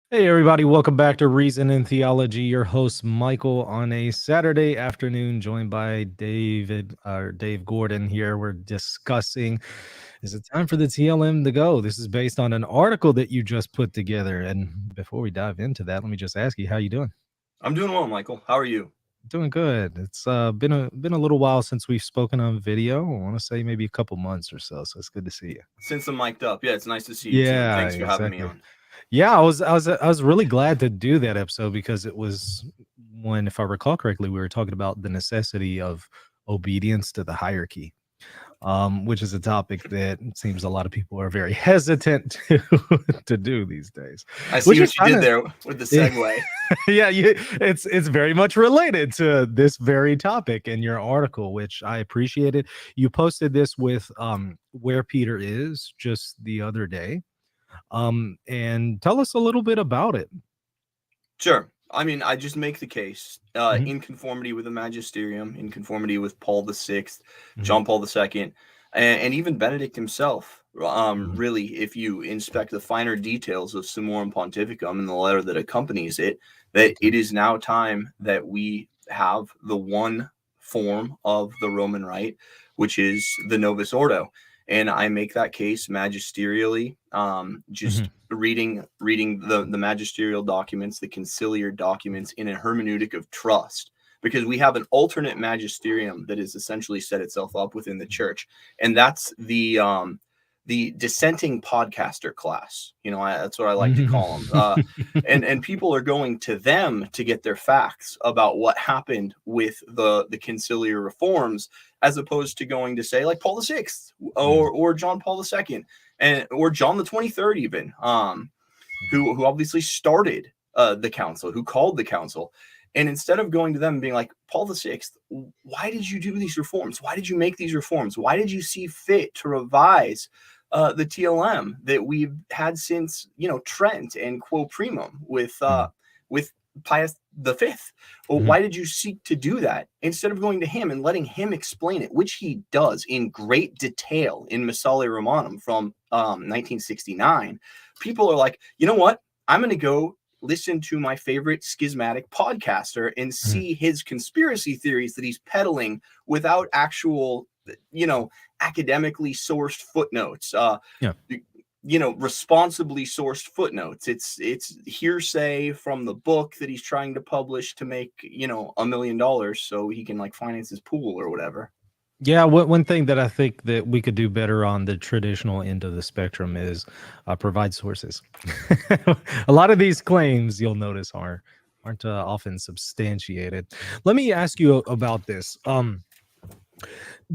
Hey everybody, welcome back to Reason and Theology. Your host Michael on a Saturday afternoon, joined by Dave Gordon here. We're discussing, is it time for the TLM to go? This is based on an article that you just put together. And before we dive into that, let me just ask you, how you doing? I'm doing well, Michael. How are you? Doing good. It's been a little while since we've spoken on video. I want to say maybe a couple months or so. So it's good to see you. Since I'm mic'd up, yeah, it's nice to see you too. Thanks for having me on. Yeah, I was really glad to do that episode because it was when, if I recall correctly, we were talking about the necessity of obedience to the hierarchy, which is a topic that it seems a lot of people are very hesitant to do these days. I see what you did there with the segue. Yeah, it's very much related to this very topic in your article, which I appreciated. You posted this with Where Peter Is just the other day. And tell us a little bit about it. Sure. I mean, I just make the case in conformity with the magisterium, in conformity with Paul VI, John Paul II, and even Benedict himself. Really, if you inspect the finer details of Summorum Pontificum and the letter that accompanies it, that it is now time that we have the one form of the Roman Rite, which is the Novus Ordo. And I make that case magisterially, just reading the magisterial documents, the conciliar documents in a hermeneutic of trust, because we have an alternate magisterium that has essentially set itself up within the church. And that's the dissenting podcaster class. You know, that's what I like to call them. And people are going to them to get their facts about what happened with the conciliar reforms, as opposed to going to say like Paul VI or John Paul II or John the 23rd even, who obviously started the council, who called the council. And instead of going to them and being like, Paul VI, why did you do these reforms? Why did you make these reforms? Why did you see fit to revise the TLM that we've had since, Trent and Quo Primum with Pius V? Well, why did you seek to do that instead of going to him and letting him explain it, which he does in great detail in Missale Romanum from 1969? People are like, you know what? I'm going to go listen to my favorite schismatic podcaster and see his conspiracy theories that he's peddling without actual, academically sourced footnotes, responsibly sourced footnotes. It's hearsay from the book that he's trying to publish to make, $1 million so he can finance his pool or whatever. Yeah, one thing that I think that we could do better on the traditional end of the spectrum is provide sources. A lot of these claims, you'll notice, aren't often substantiated. Let me ask you about this,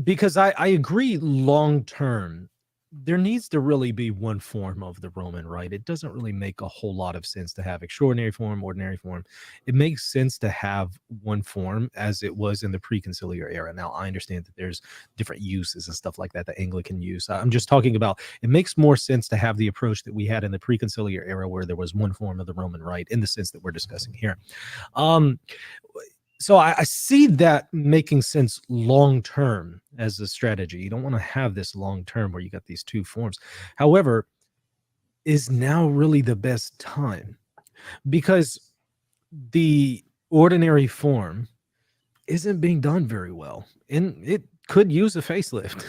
because I agree long term, there needs to really be one form of the Roman Rite. It doesn't really make a whole lot of sense to have extraordinary form, ordinary form. It makes sense to have one form as it was in the preconciliar era. Now, I understand that there's different uses and stuff like that, the Anglican use. I'm just talking about, it makes more sense to have the approach that we had in the preconciliar era, where there was one form of the Roman Rite in the sense that we're discussing here. So I see that making sense long term as a strategy. You don't want to have this long term where you got these two forms. However, is now really the best time? Because the ordinary form isn't being done very well, and it could use a facelift.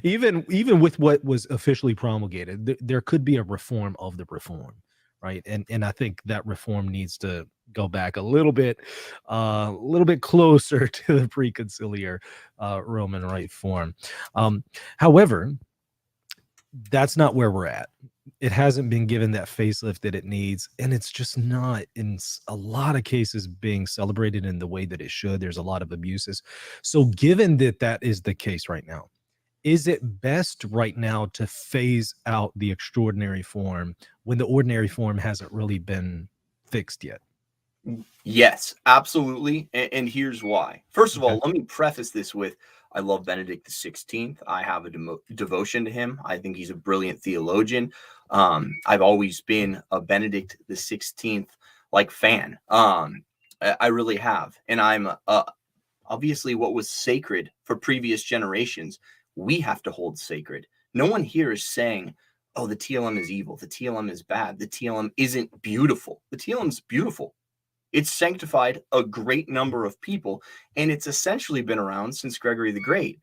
Even with what was officially promulgated, there could be a reform of the reform, right? And I think that reform needs to go back a little bit closer to the preconciliar Roman Rite form. However, that's not where we're at. It hasn't been given that facelift that it needs, and it's just not, in a lot of cases, being celebrated in the way that it should. There's a lot of abuses. So given that that is the case right now, is it best right now to phase out the extraordinary form when the ordinary form hasn't really been fixed yet? Yes, absolutely. And here's why. First of all, let me preface this with, I love Benedict XVI. I have a devotion to him. I think he's a brilliant theologian. I've always been a Benedict XVI fan. I really have. And I'm Obviously, what was sacred for previous generations, we have to hold sacred. No one here is saying, oh, the TLM is evil. The TLM is bad. The TLM isn't beautiful. The TLM is beautiful. It's sanctified a great number of people, and it's essentially been around since Gregory the Great.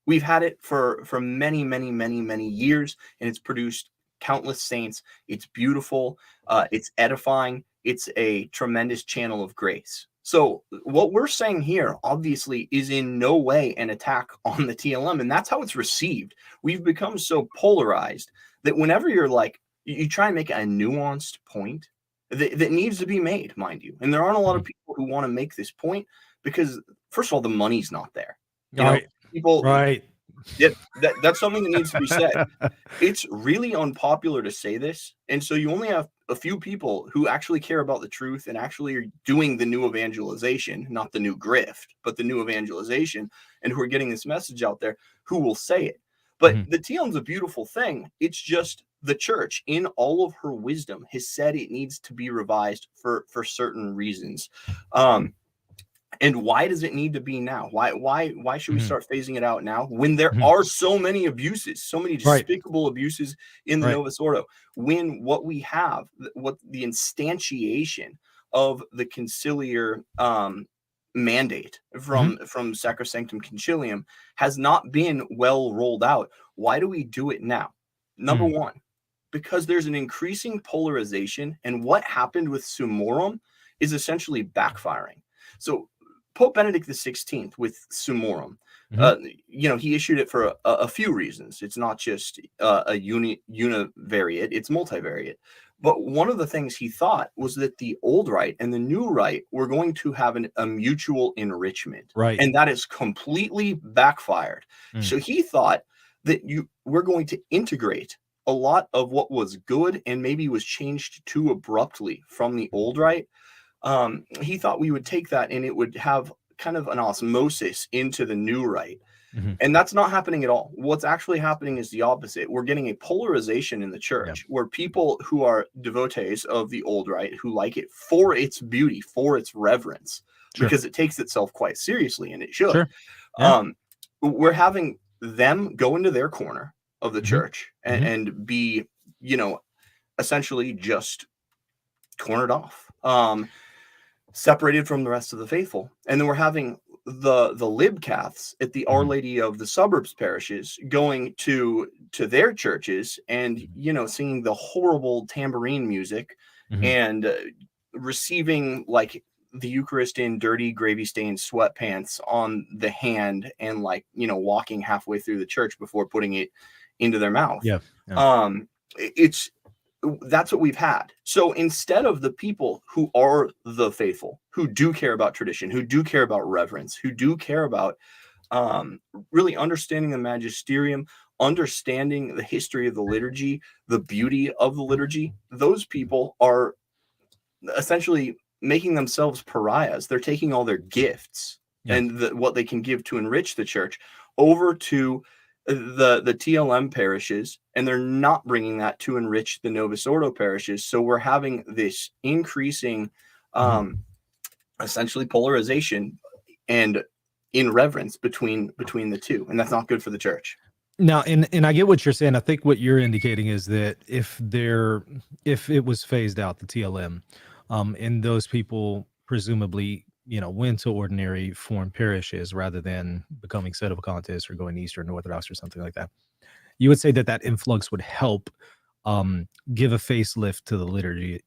We've had it for many, many, many, many years, and it's produced countless saints. It's beautiful. It's edifying. It's a tremendous channel of grace. So what we're saying here, obviously, is in no way an attack on the TLM, and that's how it's received. We've become so polarized that whenever you're like, you try and make a nuanced point that needs to be made, mind you. And there aren't a lot of people who want to make this point because, first of all, the money's not there. You know, people, right. Yeah, that's something that needs to be said. It's really unpopular to say this. And so you only have a few people who actually care about the truth and actually are doing the new evangelization, not the new grift, but the new evangelization, and who are getting this message out there, who will say it. But the TLM's a beautiful thing. It's just the church, in all of her wisdom, has said it needs to be revised for certain reasons. And why does it need to be now? Why should we start phasing it out now when there are so many abuses, so many despicable abuses in the Novus Ordo? When what we have, what the instantiation of the conciliar mandate from Sacrosanctum Concilium has not been well rolled out. Why do we do it now? Number one, because there's an increasing polarization, and what happened with Summorum is essentially backfiring. So Pope Benedict XVI with Summorum, he issued it for a few reasons. It's not just a univariate, it's multivariate. But one of the things he thought was that the old rite and the new rite were going to have a mutual enrichment. Right. And that is completely backfired. So he thought that we're going to integrate a lot of what was good and maybe was changed too abruptly from the old rite. He thought we would take that and it would have kind of an osmosis into the new rite. And that's not happening at all. What's actually happening is the opposite. We're getting a polarization in the church where people who are devotees of the old rite, who like it for its beauty, for its reverence, because it takes itself quite seriously, and it should. We're having them go into their corner of the church and be, essentially just cornered off, separated from the rest of the faithful. And then we're having the lib caths at the Our Lady of the Suburbs parishes going to their churches and, singing the horrible tambourine music and receiving like the Eucharist in dirty gravy stained sweatpants on the hand and walking halfway through the church before putting it into their mouth. That's what we've had. So instead of the people who are the faithful, who do care about tradition, who do care about reverence, who do care about really understanding the magisterium, understanding the history of the liturgy, the beauty of the liturgy, those people are essentially making themselves pariahs. They're taking all their gifts and what they can give to enrich the church over to the TLM parishes, and they're not bringing that to enrich the Novus Ordo parishes. So we're having this increasing essentially polarization and irreverence between the two, and that's not good for the church. Now, and I get what you're saying. I think what you're indicating is that if it was phased out, the TLM, and those people presumably went to ordinary form parishes rather than becoming sedevacantists or going Eastern Orthodox or something like that, you would say that influx would help give a facelift to the liturgy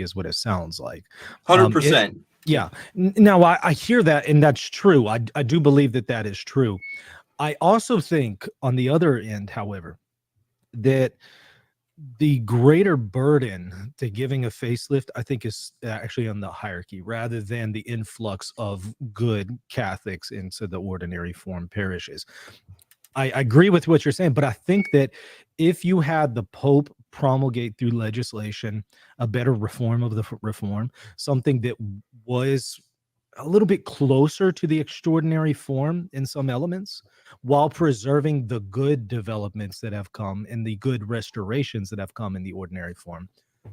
is what it sounds like. 100%. Now I hear that, and that's true. I do believe that is true. I also think on the other end, however, that the greater burden to giving a facelift, I think, is actually on the hierarchy rather than the influx of good Catholics into the ordinary form parishes. I agree with what you're saying, but I think that if you had the Pope promulgate through legislation a better reform of the reform, something that was a little bit closer to the extraordinary form in some elements, while preserving the good developments that have come and the good restorations that have come in the ordinary form,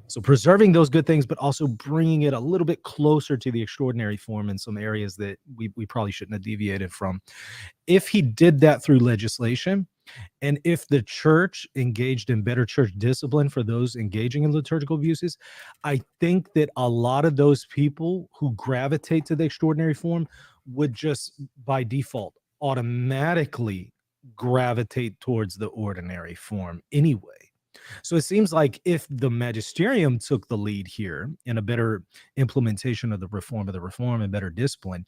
So preserving those good things, but also bringing it a little bit closer to the extraordinary form in some areas that we probably shouldn't have deviated from. If he did that through legislation, and if the church engaged in better church discipline for those engaging in liturgical abuses, I think that a lot of those people who gravitate to the extraordinary form would just by default automatically gravitate towards the ordinary form anyway. So it seems like if the magisterium took the lead here in a better implementation of the reform and better discipline,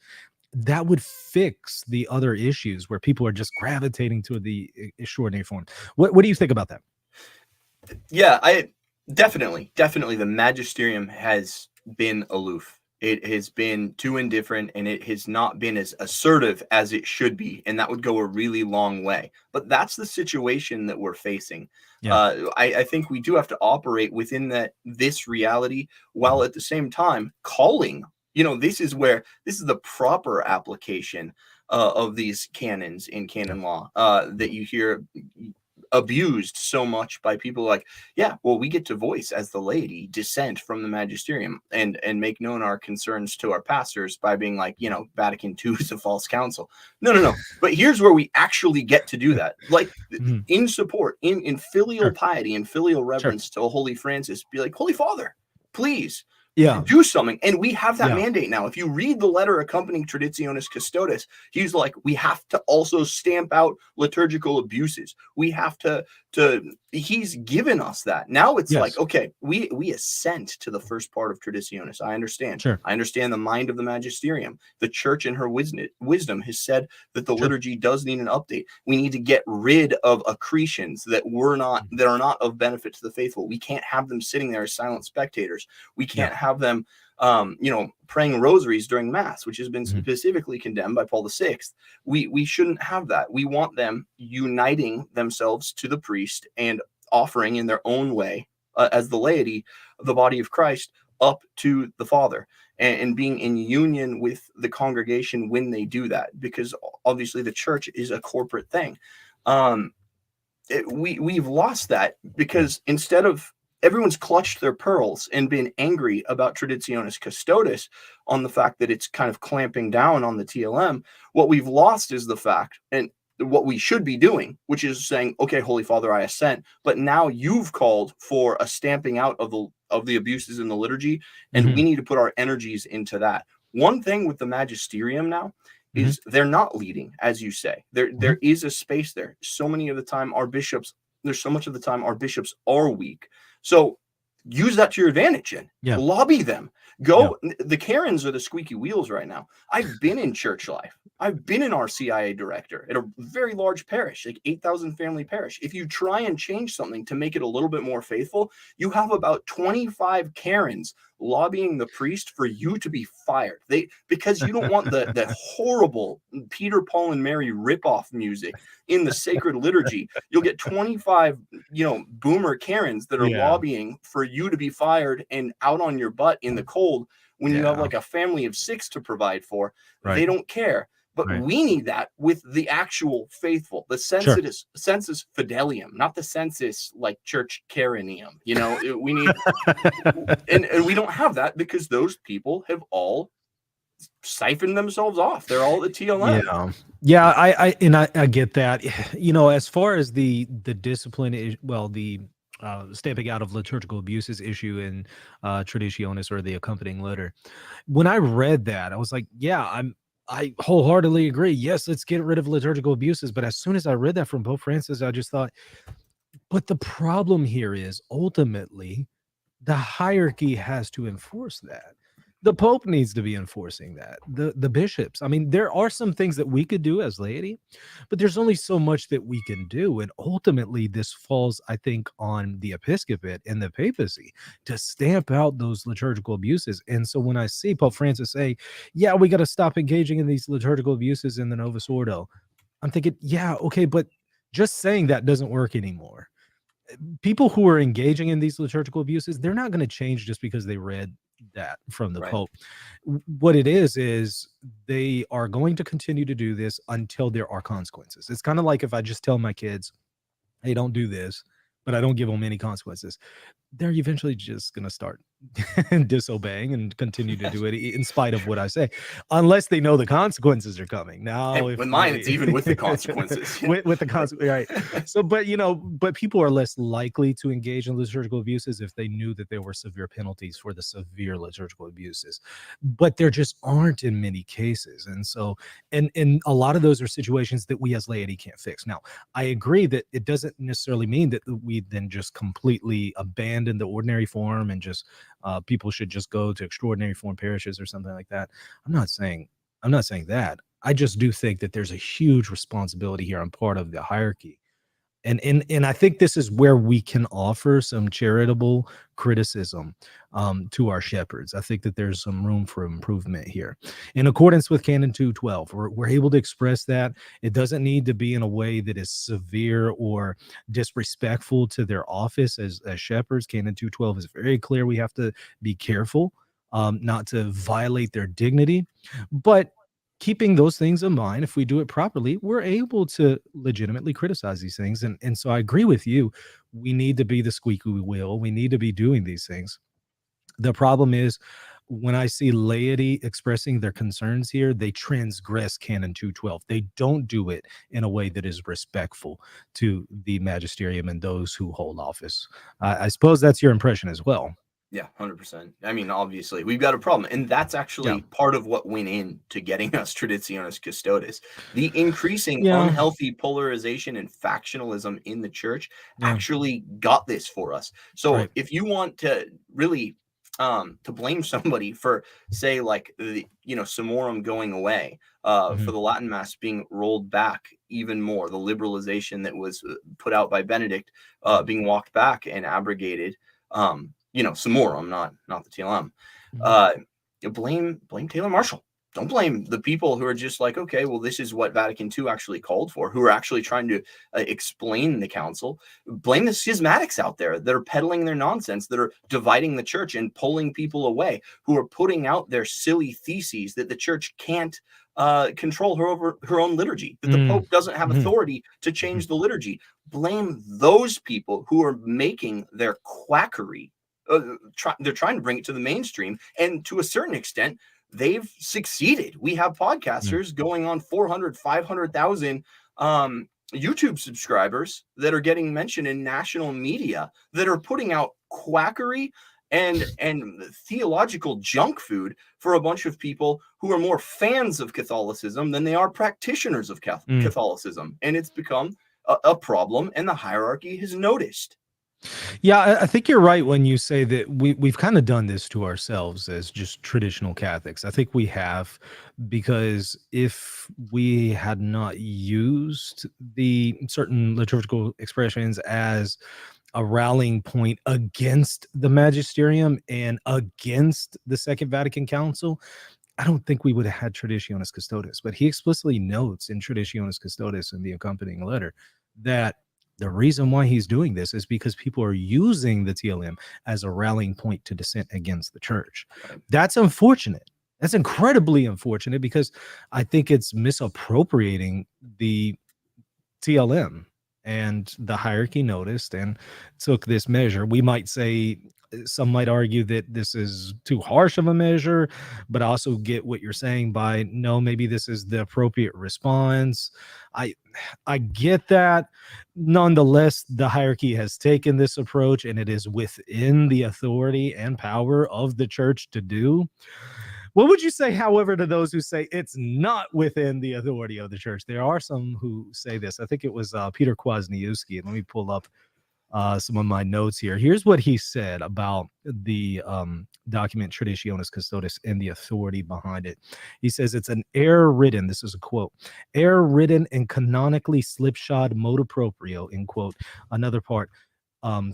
that would fix the other issues where people are just gravitating to the extraordinary form. What do you think about that? Yeah, I definitely the magisterium has been aloof. It has been too indifferent, and it has not been as assertive as it should be, and that would go a really long way. But that's the situation that we're facing. Yeah. I think we do have to operate within this reality, while at the same time calling. This is the proper application of these canons in canon law that you hear abused so much by people like, yeah, well, we get to voice as the laity dissent from the magisterium and make known our concerns to our pastors by being like, Vatican II is a false council. No. But here's where we actually get to do that. Like in support, in filial piety and filial reverence to Holy Francis, be like, Holy Father, please do something. And we have that mandate now. If you read the letter accompanying Traditionis Custodes, he's like, we have to also stamp out liturgical abuses. We have to he's given us that. Now it's like, okay, we assent to the first part of Traditionis. I understand. I understand the mind of the magisterium. The church in her wisdom has said that the liturgy does need an update. We need to get rid of accretions that are not of benefit to the faithful. We can't have them sitting there as silent spectators. We can't have them praying rosaries during mass, which has been specifically condemned by Paul VI. We shouldn't have that. We want them uniting themselves to the priest and offering in their own way as the laity, the body of Christ, up to the Father, and being in union with the congregation when they do that, because obviously the church is a corporate thing. We've lost that because instead of everyone's clutched their pearls and been angry about Traditionis Custodes on the fact that it's kind of clamping down on the TLM. What we've lost is the fact, and what we should be doing, which is saying, okay, Holy Father, I assent, but now you've called for a stamping out of the abuses in the liturgy, and we need to put our energies into that. One thing with the magisterium now is they're not leading, as you say. There is a space there. So much of the time our bishops are weak. So use that to your advantage and lobby them. The Karens are the squeaky wheels right now. I've been in church life. I've been an RCIA director at a very large parish, like 8,000 family parish. If you try and change something to make it a little bit more faithful, you have about 25 Karens lobbying the priest for you to be fired. Because you don't want the horrible Peter, Paul, and Mary ripoff music in the sacred liturgy. You'll get 25, boomer Karens that are lobbying for you to be fired and out on your butt in the cold when you have like a family of 6 to provide for. They don't care. But we need that with the actual faithful, the sensus fidelium, not the sensus like church carinium. We need, and we don't have that because those people have all siphoned themselves off. They're all the TLM. I get that. As far as the discipline is, the stamping out of liturgical abuses issue in Traditionis or the accompanying letter. When I read that, I was like, I wholeheartedly agree. Yes, let's get rid of liturgical abuses. But as soon as I read that from Pope Francis, I just thought, but the problem here is ultimately the hierarchy has to enforce that. The Pope needs to be enforcing that. The bishops. I mean, there are some things that we could do as laity, but there's only so much that we can do. And ultimately, this falls, I think, on the episcopate and the papacy to stamp out those liturgical abuses. And so when I see Pope Francis say, we got to stop engaging in these liturgical abuses in the Novus Ordo, I'm thinking, okay, but just saying that doesn't work anymore. People who are engaging in these liturgical abuses, they're not going to change just because they read that from the Pope. What it is they are going to continue to do this until there are consequences. It's kind of like if I just tell my kids, hey, don't do this, but I don't give them any consequences. they're eventually just going to start disobeying and continue to do it in spite of what I say, unless they know the consequences are coming. Now, And if with mine, it's even with the consequences. with the consequence, right? So, but but people are less likely to engage in liturgical abuses if they knew that there were severe penalties for the severe liturgical abuses. But there just aren't in many cases, and so, and a lot of those are situations that we as laity can't fix. Now, I agree that it doesn't necessarily mean that we then just completely abandon the ordinary form and just people should just go to extraordinary form parishes or something like that. I'm not saying that. I just do think that there's a huge responsibility here on part of the hierarchy. And I think this is where we can offer some charitable criticism to our shepherds. I think that there's some room for improvement here. In accordance with Canon 212, we're able to express that. It doesn't need to be in a way that is severe or disrespectful to their office as shepherds. Canon 212 is very clear. We have to be careful not to violate their dignity. But keeping those things in mind, if we do it properly, we're able to legitimately criticize these things. And so I agree with you. We need to be the squeaky wheel. We need to be doing these things. The problem is when I see laity expressing their concerns here, they transgress Canon 212. They don't do it in a way that is respectful to the magisterium and those who hold office. I suppose that's your impression as well. Yeah, 100%. I mean, obviously, we've got a problem. And that's actually part of what went into getting us Traditionis Custodes. The increasing unhealthy polarization and factionalism in the church actually got this for us. So if you want to really to blame somebody for, say, like, the, Summorum going away, for the Latin Mass being rolled back even more, the liberalization that was put out by Benedict being walked back and abrogated, Summorum, not the TLM. Blame Taylor Marshall. Don't blame the people who are just like, okay, well, this is what Vatican II actually called for, who are actually trying to explain the council. Blame the schismatics out there that are peddling their nonsense, that are dividing the church and pulling people away, who are putting out their silly theses that the church can't control her own liturgy, that the Pope doesn't have authority to change the liturgy. Blame those people who are making their quackery. They're trying to bring it to the mainstream, and to a certain extent, they've succeeded. We have podcasters going on 400, 500,000 YouTube subscribers that are getting mentioned in national media that are putting out quackery and theological junk food for a bunch of people who are more fans of Catholicism than they are practitioners of Catholicism. And it's become a problem, and the hierarchy has noticed. Yeah, I think you're right when you say that we've kind of done this to ourselves as just traditional Catholics. I think we have, because if we had not used the certain liturgical expressions as a rallying point against the magisterium and against the Second Vatican Council, I don't think we would have had Traditionis Custodes. But he explicitly notes in Traditionis Custodes in the accompanying letter that the reason why he's doing this is because people are using the TLM as a rallying point to dissent against the church. That's unfortunate. That's incredibly unfortunate, because I think it's misappropriating the TLM, and the hierarchy noticed and took this measure. We might say, some might argue that this is too harsh of a measure, but I also get what you're saying by, no, maybe this is the appropriate response. I get that. Nonetheless, the hierarchy has taken this approach, and it is within the authority and power of the church to do. What would you say, however, to those who say it's not within the authority of the church? There are some who say this. I think it was Peter Kwasniewski. Let me pull up some of my notes here. Here's what he said about the document Traditionis Custodes and the authority behind it. He says it's an error-ridden, this is a quote, error-ridden and canonically slipshod motu proprio, end quote. Another part,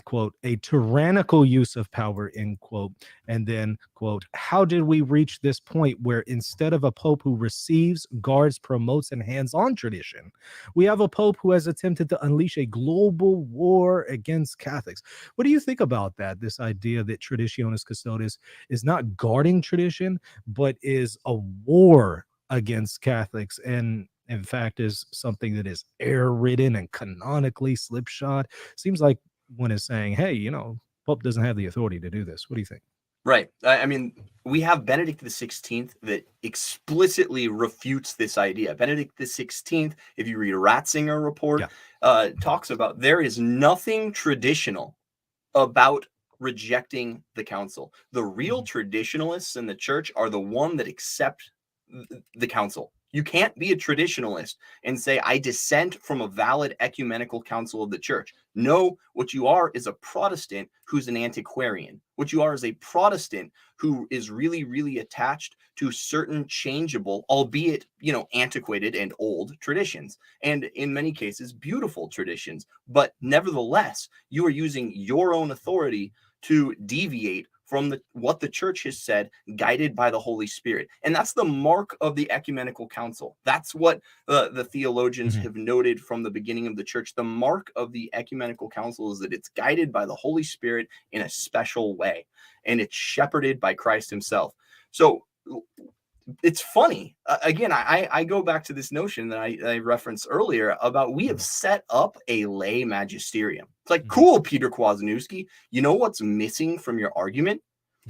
quote, a tyrannical use of power, end quote. And then, quote, how did we reach this point where instead of a pope who receives, guards, promotes, and hands-on tradition, we have a pope who has attempted to unleash a global war against Catholics? What do you think about that? This idea that Traditionis Custodes is not guarding tradition, but is a war against Catholics, and in fact is something that is error-ridden and canonically slipshod? Seems like one is saying, hey, Pope doesn't have the authority to do this. What do you think? Right. I mean, we have Benedict XVI that explicitly refutes this idea. Benedict XVI, if you read a Ratzinger report, talks about there is nothing traditional about rejecting the council. The real traditionalists in the church are the one that accept the council. You can't be a traditionalist and say, I dissent from a valid ecumenical council of the church. No, what you are is a Protestant who's an antiquarian. What you are is a Protestant who is really, really attached to certain changeable, albeit, antiquated and old traditions. And in many cases, beautiful traditions. But nevertheless, you are using your own authority to deviate from what the church has said, guided by the Holy Spirit. And that's the mark of the ecumenical council. That's what the theologians have noted from the beginning of the church. The mark of the ecumenical council is that it's guided by the Holy Spirit in a special way, and it's shepherded by Christ himself. So it's funny. Again, I go back to this notion that I referenced earlier about we have set up a lay magisterium. It's like, cool, Peter Kwasniewski. You know what's missing from your argument?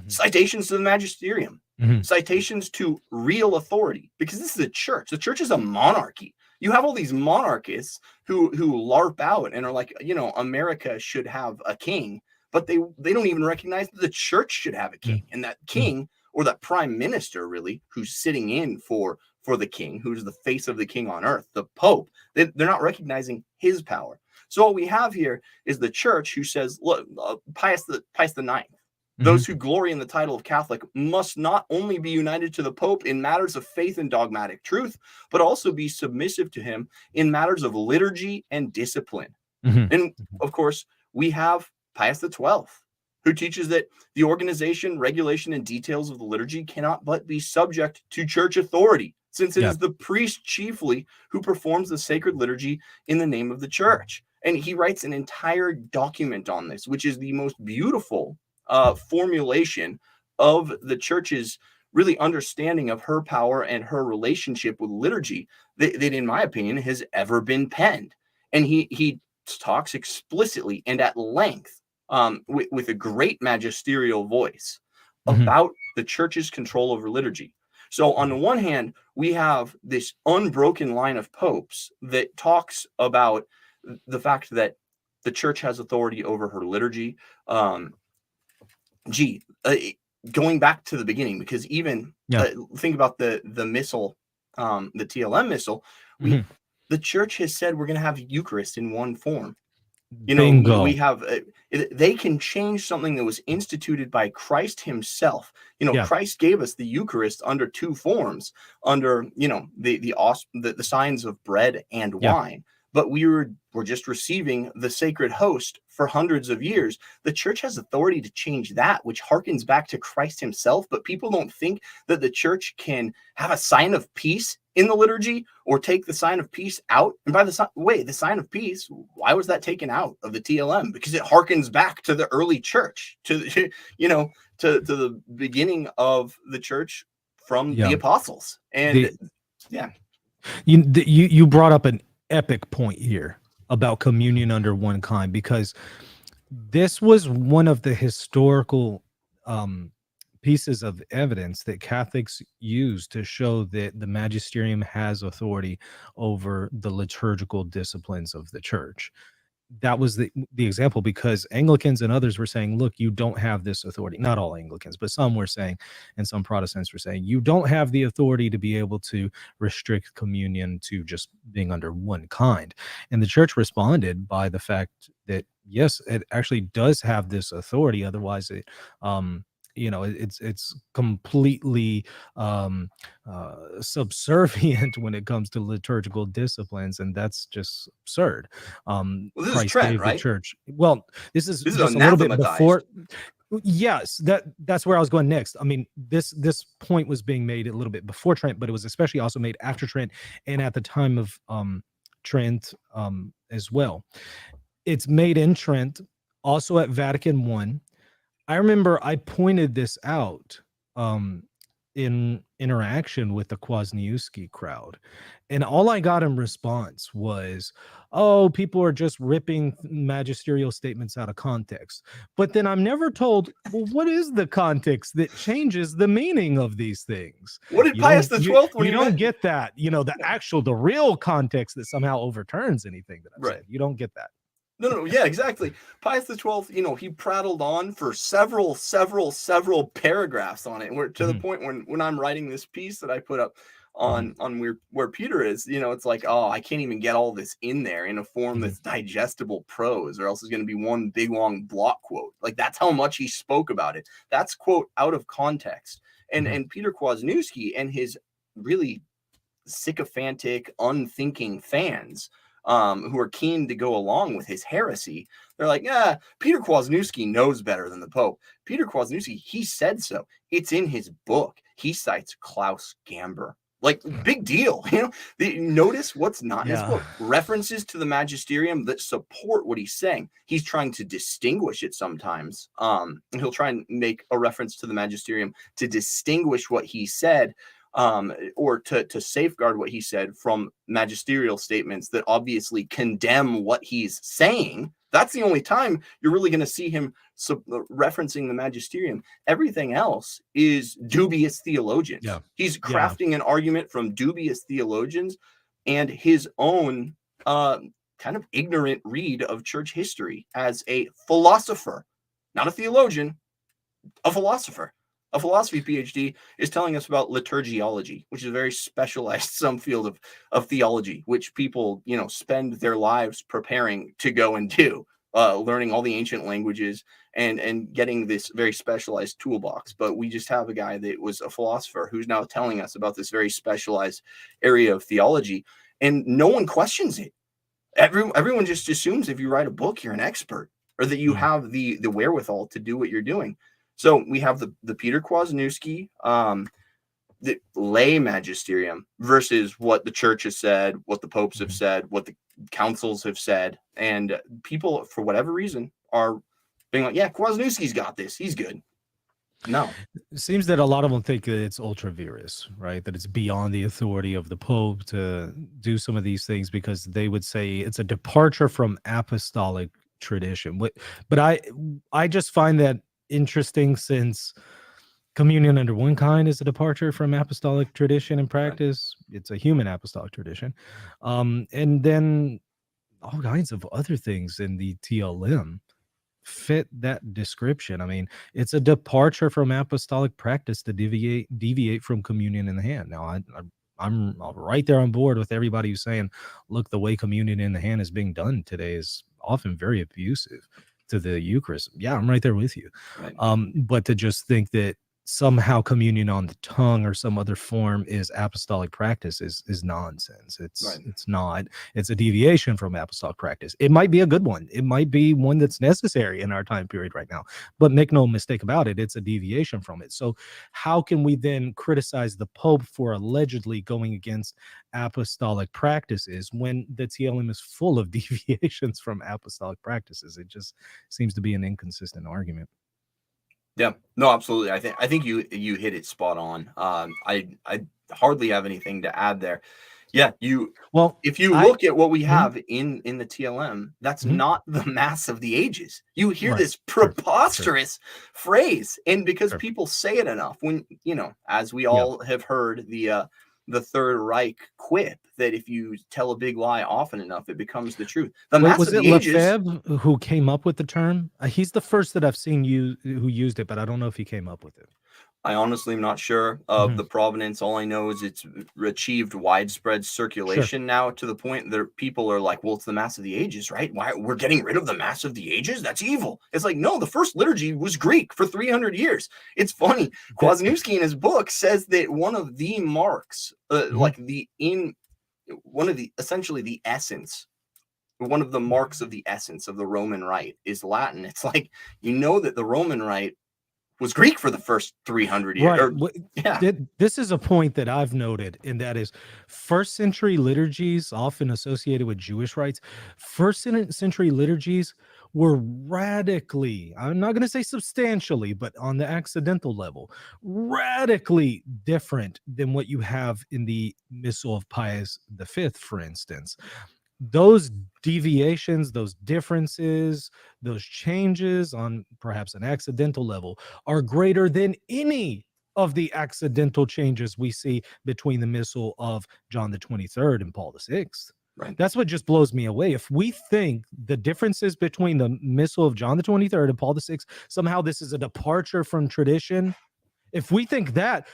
Citations to the magisterium, citations to real authority, because this is a church. The church is a monarchy. You have all these monarchists who LARP out and are like, America should have a king, but they don't even recognize that the church should have a king, and that king, or that prime minister, really, who's sitting in for the king, who's the face of the king on earth, the Pope, they're not recognizing his power. So what we have here is the church who says, look, Pius the Ninth, those who glory in the title of Catholic must not only be united to the Pope in matters of faith and dogmatic truth, but also be submissive to him in matters of liturgy and discipline. And of course, we have Pius XII, who teaches that the organization, regulation, and details of the liturgy cannot but be subject to church authority, since it is the priest chiefly who performs the sacred liturgy in the name of the church. And he writes an entire document on this, which is the most beautiful formulation of the church's really understanding of her power and her relationship with liturgy that in my opinion, has ever been penned. And he talks explicitly and at length with a great magisterial voice about the church's control over liturgy. So on the one hand, we have this unbroken line of popes that talks about the fact that the church has authority over her liturgy. Going back to the beginning, because even think about the missal, the TLM missal, the church has said we're going to have Eucharist in one form. We have they can change something that was instituted by Christ himself. Christ gave us the Eucharist under two forms, under the signs of bread and wine. But we're just receiving the sacred host for hundreds of years. The church has authority to change that, which harkens back to Christ himself. But people don't think that the church can have a sign of peace in the liturgy or take the sign of peace out. And by the way, the sign of peace, why was that taken out of the TLM? Because it harkens back to the early church, to the beginning of the church from the apostles. And you brought up an epic point here about communion under one kind, because this was one of the historical pieces of evidence that Catholics use to show that the magisterium has authority over the liturgical disciplines of the church. That was the example, because Anglicans and others were saying, look, you don't have this authority. Not all Anglicans, but some were saying, and some Protestants were saying, you don't have the authority to be able to restrict communion to just being under one kind. And the church responded by the fact that, yes, it actually does have this authority. Otherwise, it's completely subservient when it comes to liturgical disciplines, and that's just absurd. This Christ is Trent, gave right? the church. Well, this is just a little bit before. Yes, that's where I was going next. I mean, this point was being made a little bit before Trent, but it was especially also made after Trent and at the time of Trent as well. It's made in Trent, also at Vatican I. I remember I pointed this out in interaction with the Kwasniewski crowd, and all I got in response was, oh, people are just ripping magisterial statements out of context. But then I'm never told, well, what is the context that changes the meaning of these things? What did You Pius don't, the you, 12th when you he don't meant? get that, the real context that somehow overturns anything that I've Right. said. You don't get that. No, yeah, exactly. Pius the 12th, he prattled on for several paragraphs on it. And we're to the point when I'm writing this piece that I put up on where Peter is, it's like, oh, I can't even get all this in there in a form that's digestible prose, or else it's going to be one big long block quote. Like, that's how much he spoke about it. That's quote out of context. And Peter Kwasniewski and his really sycophantic, unthinking fans, who are keen to go along with his heresy, they're like, Peter Kwasniewski knows better than the Pope. Peter Kwasniewski, he said so. It's in his book. He cites Klaus Gamber. Like, big deal. Notice what's not in his book. References to the magisterium that support what he's saying. He's trying to distinguish it sometimes. And he'll try and make a reference to the magisterium to distinguish what he said, or to safeguard what he said from magisterial statements that obviously condemn what he's saying. That's the only time you're really going to see him referencing the magisterium. Everything else is dubious theologians. Yeah. He's crafting an argument from dubious theologians and his own kind of ignorant read of church history as a philosopher, not a theologian, a philosopher. A philosophy PhD is telling us about liturgiology, which is a very specialized subfield of theology, which people, spend their lives preparing to go and do, learning all the ancient languages and getting this very specialized toolbox. But we just have a guy that was a philosopher who's now telling us about this very specialized area of theology, and no one questions it. Everyone just assumes if you write a book, you're an expert, or that you have the wherewithal to do what you're doing. So we have the Peter Kwasniewski, the lay magisterium versus what the church has said, what the popes have said, what the councils have said. And people, for whatever reason, are being like, yeah, Kwasniewski's got this. He's good. No. It seems that a lot of them think that it's ultra vires, right? That it's beyond the authority of the Pope to do some of these things, because they would say it's a departure from apostolic tradition. But I just find that interesting, since communion under one kind is a departure from apostolic tradition and practice. Right. It's a human apostolic tradition. And then all kinds of other things in the TLM fit that description. I mean, it's a departure from apostolic practice to deviate from communion in the hand. Now, I'm right there on board with everybody who's saying, look, the way communion in the hand is being done today is often very abusive to the Eucharist. Yeah, I'm right there with you. Right. But to just think that somehow communion on the tongue or some other form is apostolic practice is nonsense. It's not. It's a deviation from apostolic practice. It might be a good one. It might be one that's necessary in our time period right now. But make no mistake about it, it's a deviation from it. So how can we then criticize the Pope for allegedly going against apostolic practices when the TLM is full of deviations from apostolic practices? It just seems to be an inconsistent argument. Yeah, no, absolutely. I think you hit it spot on. I hardly have anything to add there. Yeah, if you look at what we have in the TLM, that's not the Mass of the Ages. You hear this preposterous phrase, and because people say it enough, when as we all have heard the Third Reich quip that if you tell a big lie often enough, it becomes the truth. The Mass was of it the Ages, Lefebvre who came up with the term? He's the first that I've seen who used it, but I don't know if he came up with it. I honestly am not sure of the provenance. All I know is it's achieved widespread circulation now, to the point that people are like, well, it's the Mass of the Ages, right? Why we're getting rid of the Mass of the Ages? That's evil. It's like, no, the first liturgy was Greek for 300 years. It's funny. Kwasniewski in his book says that one of the marks, essentially the essence, one of the marks of the essence of the Roman Rite is Latin. It's like, that the Roman Rite was Greek for the first 300 years. Right. This is a point that I've noted, and that is first century liturgies, often associated with Jewish rites. First century liturgies were radically, I'm not going to say substantially, but on the accidental level, radically different than what you have in the Missal of Pius V, for instance. Those deviations, those differences, those changes on perhaps an accidental level are greater than any of the accidental changes we see between the Missal of John the 23rd and Paul VI. Right. That's what just blows me away. If we think the differences between the Missal of John the 23rd and Paul VI, somehow this is a departure from tradition, if we think that,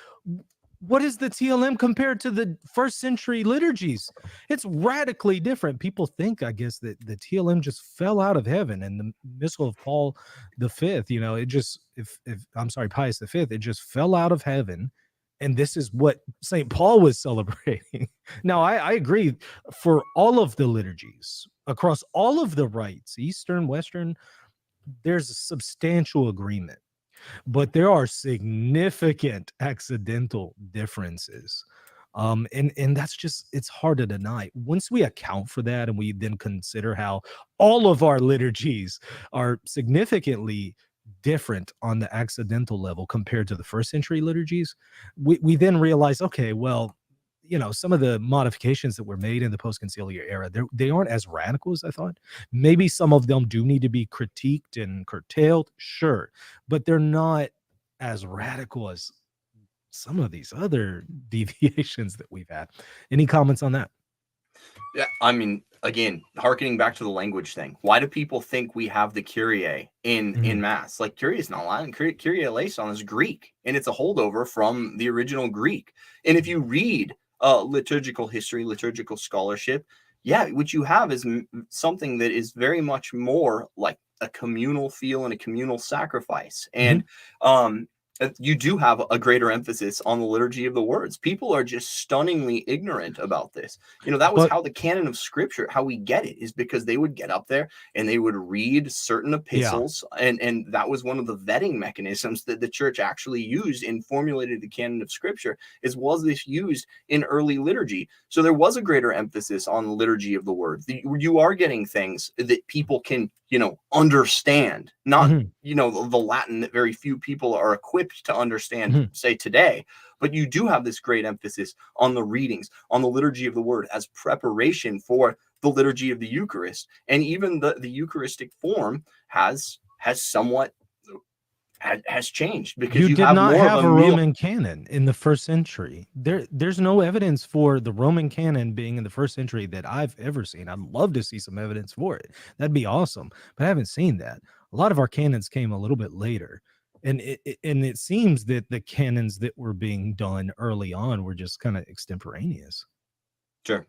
what is the TLM compared to the first century liturgies? It's radically different. People think, I guess, that the TLM just fell out of heaven, and the Missal of Paul V, you know, it just, if I'm sorry, Pius V, it just fell out of heaven. And this is what St. Paul was celebrating. Now, I agree, for all of the liturgies, across all of the rites, Eastern, Western, there's a substantial agreement. But there are significant accidental differences. And that's just, it's hard to deny. Once we account for that, and we then consider how all of our liturgies are significantly different on the accidental level compared to the first century liturgies, we then realize, okay, well, you know, some of the modifications that were made in the post-conciliar era, they aren't as radical as I thought. Maybe some of them do need to be critiqued and curtailed, sure, but they're not as radical as some of these other deviations that we've had. Any comments on that? Yeah, I mean, again, harkening back to the language thing, why do people think we have the Kyrie in Mass? Like, Kyrie is not Latin. Kyrie eleison is Greek, and it's a holdover from the original Greek. And if you read liturgical history, liturgical scholarship, yeah, what you have is something that is very much more like a communal feel and a communal sacrifice. And you do have a greater emphasis on the liturgy of the words. People are just stunningly ignorant about this. You know, that was how the canon of scripture, how we get it, is because they would get up there and they would read certain epistles. Yeah. And that was one of the vetting mechanisms that the church actually used in formulating the canon of scripture, was this used in early liturgy. So there was a greater emphasis on the liturgy of the word. You are getting things that people can, you know, understand, not, you know, the Latin that very few people are equipped to understand, say today, but you do have this great emphasis on the readings, on the liturgy of the word as preparation for the liturgy of the Eucharist. And even the Eucharistic form has somewhat has changed, because you did have not more have of a Roman canon in the first century. There's no evidence for the Roman canon being in the first century that I've ever seen. I'd love to see some evidence for it. That'd be awesome, but I haven't seen that. A lot of our canons came a little bit later, and it seems that the canons that were being done early on were just kind of extemporaneous. Sure.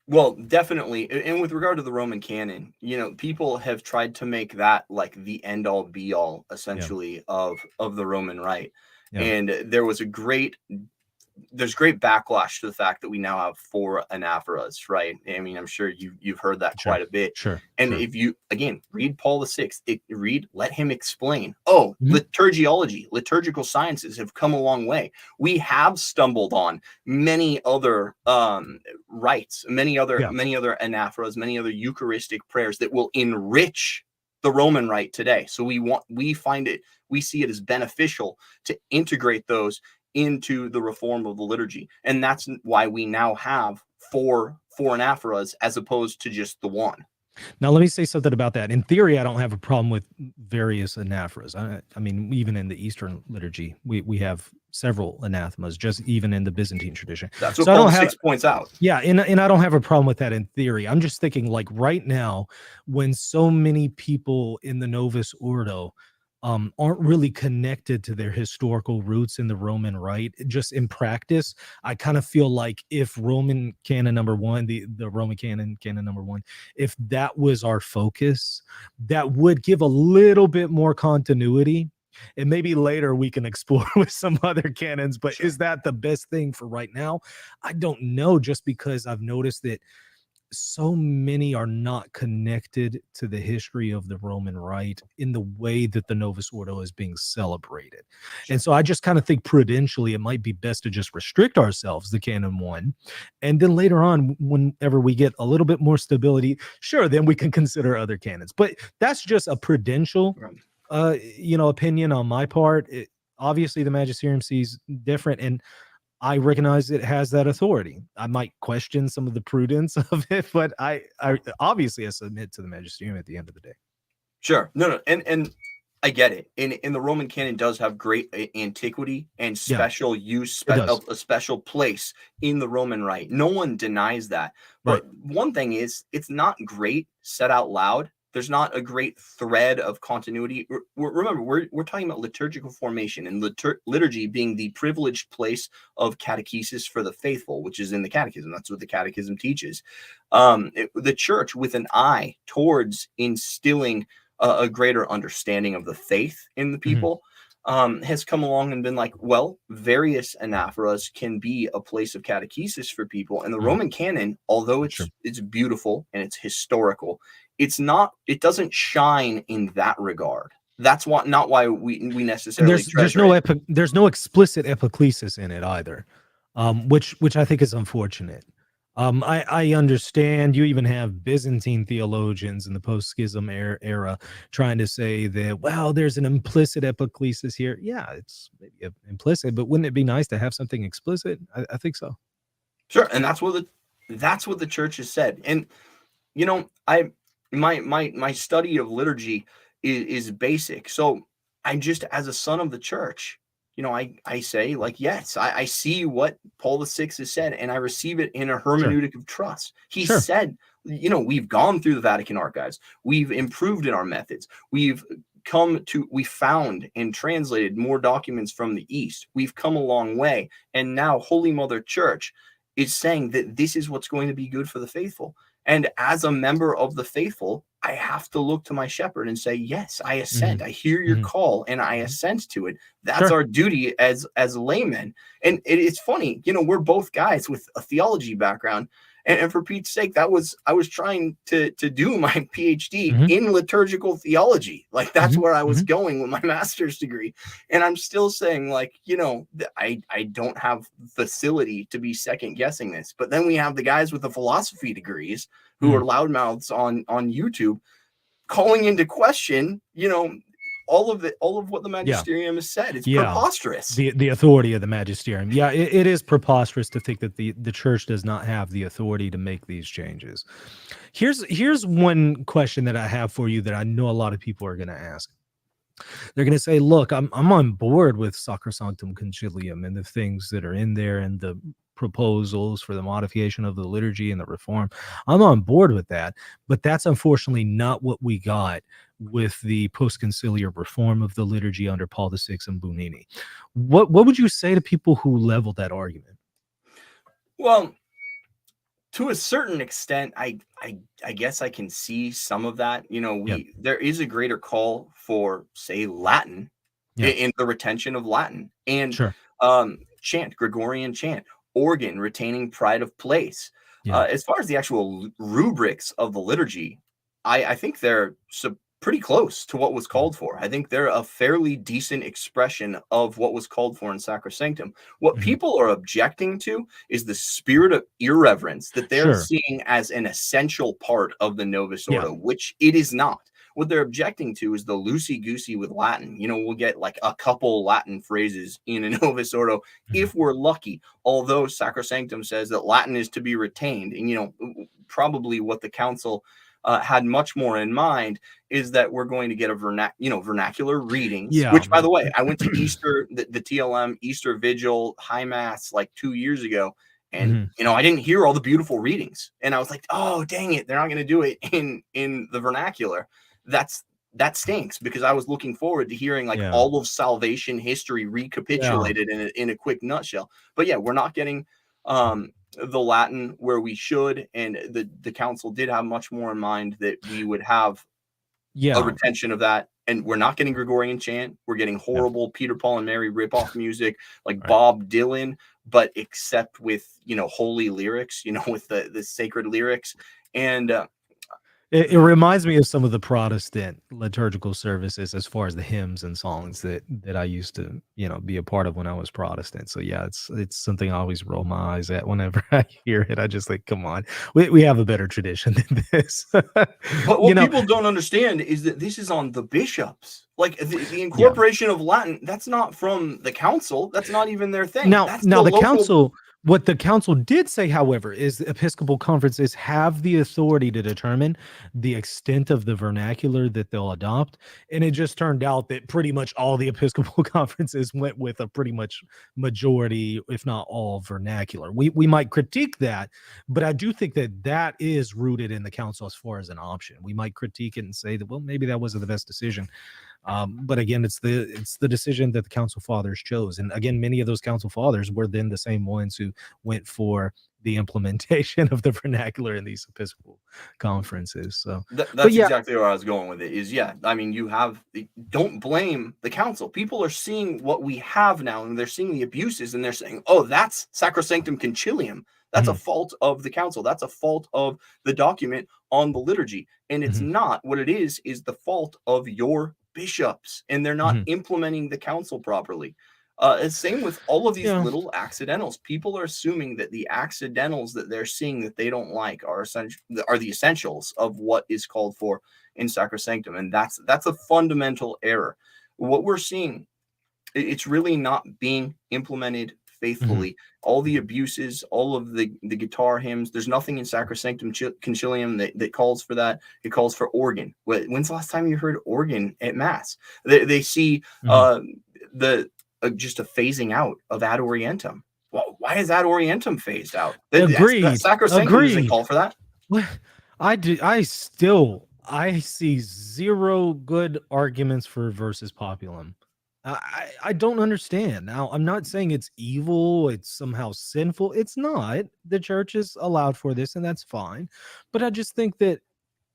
Well, definitely. And with regard to the Roman canon, you know, people have tried to make that like the end all be all, essentially, of the Roman Rite. Yeah. And there's great backlash to the fact that we now have 4 anaphoras, right? I mean, I'm sure you've heard that quite a bit. Sure. And if you, again, read Paul VI, let him explain. Liturgiology, liturgical sciences have come a long way. We have stumbled on many other rites, many other anaphoras, many other Eucharistic prayers that will enrich the Roman Rite today. So we see it as beneficial to integrate those into the reform of the liturgy. And that's why we now have four anaphoras as opposed to just the one. Now, let me say something about that. In theory, I don't have a problem with various anaphoras. I mean, even in the Eastern liturgy, we have several anathemas, just even in the Byzantine tradition. That's what Paul VI points out. Yeah, and I don't have a problem with that in theory. I'm just thinking, like, right now, when so many people in the Novus Ordo aren't really connected to their historical roots in the Roman Rite, just in practice, I kind of feel like if Roman canon number 1, the Roman canon number 1, if that was our focus, that would give a little bit more continuity. And maybe later we can explore with some other canons, but is that the best thing for right now? I don't know, just because I've noticed that so many are not connected to the history of the Roman Rite in the way that the Novus Ordo is being celebrated. And so I just kind of think prudentially it might be best to just restrict ourselves to Canon 1. And then later on, whenever we get a little bit more stability, sure, then we can consider other canons. But that's just a prudential opinion on my part. Obviously, the magisterium sees different, and I recognize it has that authority. I might question some of the prudence of it, but I obviously I submit to the magisterium at the end of the day. Sure. No, and I get it. And the Roman canon does have great antiquity and special use, a special place in the Roman Rite. No one denies that. But one thing is, it's not great said out loud. There's not a great thread of continuity. Remember, we're talking about liturgical formation, and liturgy being the privileged place of catechesis for the faithful, which is in the catechism. That's what the catechism teaches. The church, with an eye towards instilling a greater understanding of the faith in the people, has come along and been like, well, various anaphoras can be a place of catechesis for people. And the Roman canon, although it's beautiful and it's historical, it doesn't shine in that regard. That's not why we necessarily there's no explicit epiclesis in it either, which I think is unfortunate. I understand you even have Byzantine theologians in the post-schism era trying to say that, well, there's an implicit epiclesis here. Yeah, it's maybe implicit, but wouldn't it be nice to have something explicit? I think so. Sure, and that's what the church has said. And my study of liturgy is basic. So I'm just, as a son of the church, I say, like, yes, I see what Paul VI has said, and I receive it in a hermeneutic of trust. He said, we've gone through the Vatican archives. We've improved in our methods. We found and translated more documents from the East. We've come a long way. And now Holy Mother Church is saying that this is what's going to be good for the faithful. And as a member of the faithful, I have to look to my shepherd and say, yes, I assent. I hear your call and I assent to it. That's our duty as laymen. And it's funny, we're both guys with a theology background. And for Pete's sake, I was trying to do my PhD in liturgical theology. Like, that's where I was going with my master's degree. And I'm still saying, like, I don't have facility to be second guessing this. But then we have the guys with the philosophy degrees who are loudmouths on YouTube calling into question, all of what the magisterium has said. It's preposterous. The authority of the magisterium. Yeah, it is preposterous to think that the church does not have the authority to make these changes. Here's one question that I have for you that I know a lot of people are going to ask. They're going to say, look, I'm on board with Sacrosanctum Concilium and the things that are in there and the proposals for the modification of the liturgy and the reform. I'm on board with that, but that's unfortunately not what we got with the post-conciliar reform of the liturgy under Paul VI and Bunini. What would you say to people who level that argument? Well, to a certain extent, I guess I can see some of that. There is a greater call for, say, Latin in the retention of Latin and chant, Gregorian chant, organ, retaining pride of place. As far as the actual rubrics of the liturgy, I think they're pretty close to what was called for. I think they're a fairly decent expression of what was called for in Sacrosanctum. What people are objecting to is the spirit of irreverence that they're seeing as an essential part of the Novus Ordo, which it is not. What they're objecting to is the loosey-goosey with Latin. We'll get like a couple Latin phrases in a Novus Ordo if we're lucky, although Sacrosanctum says that Latin is to be retained. And, probably what the council had much more in mind is that we're going to get a vernacular readings, which, by the way, I went to Easter, the TLM Easter Vigil High Mass like 2 years ago. And, I didn't hear all the beautiful readings. And I was like, oh, dang it, they're not going to do it in the vernacular. That stinks, because I was looking forward to hearing all of salvation history recapitulated in a quick nutshell. But we're not getting the Latin where we should, and the council did have much more in mind that we would have a retention of that. And we're not getting Gregorian chant. We're getting horrible Peter, Paul, and Mary ripoff music like Bob Dylan, but except with holy lyrics, with the sacred lyrics. And It reminds me of some of the Protestant liturgical services as far as the hymns and songs that I used to, be a part of when I was Protestant. So yeah, it's something I always roll my eyes at whenever I hear it. I just like, come on, we have a better tradition than this. But what people don't understand is that this is on the bishops. Like the incorporation of Latin, that's not from the council. That's not even their thing. Now That's the local council, what the council did say, however, is the Episcopal conferences have the authority to determine the extent of the vernacular that they'll adopt. And it just turned out that pretty much all the Episcopal conferences went with a pretty much majority, if not all, vernacular. We might critique that, but I do think that is rooted in the council as far as an option. We might critique it and say that, well, maybe that wasn't the best decision. But again, it's the decision that the council fathers chose. And again, many of those council fathers were then the same ones who went for the implementation of the vernacular in these Episcopal conferences. So that's exactly where I was going with it is, I mean, don't blame the council. People are seeing what we have now, and they're seeing the abuses, and they're saying, oh, that's Sacrosanctum Concilium. That's a fault of the council. That's a fault of the document on the liturgy. And it's not. What it is the fault of your bishops, and they're not implementing the council properly. Same with all of these little accidentals. People are assuming that the accidentals that they're seeing that they don't like are the essentials of what is called for in Sacrosanctum, and that's a fundamental error. What we're seeing, it's really not being implemented faithfully. All the abuses, all of the guitar hymns, there's nothing in Sacrosanctum Concilium that calls for that. It calls for organ. When's the last time you heard organ at Mass? They see just a phasing out of Ad Orientem. Well, why is Ad Orientem phased out? Agreed. Sacrosanctum doesn't call for that. I see zero good arguments for versus populum. I don't understand. Now, I'm not saying it's evil, it's somehow sinful. It's not. The church is allowed for this, and that's fine. But I just think that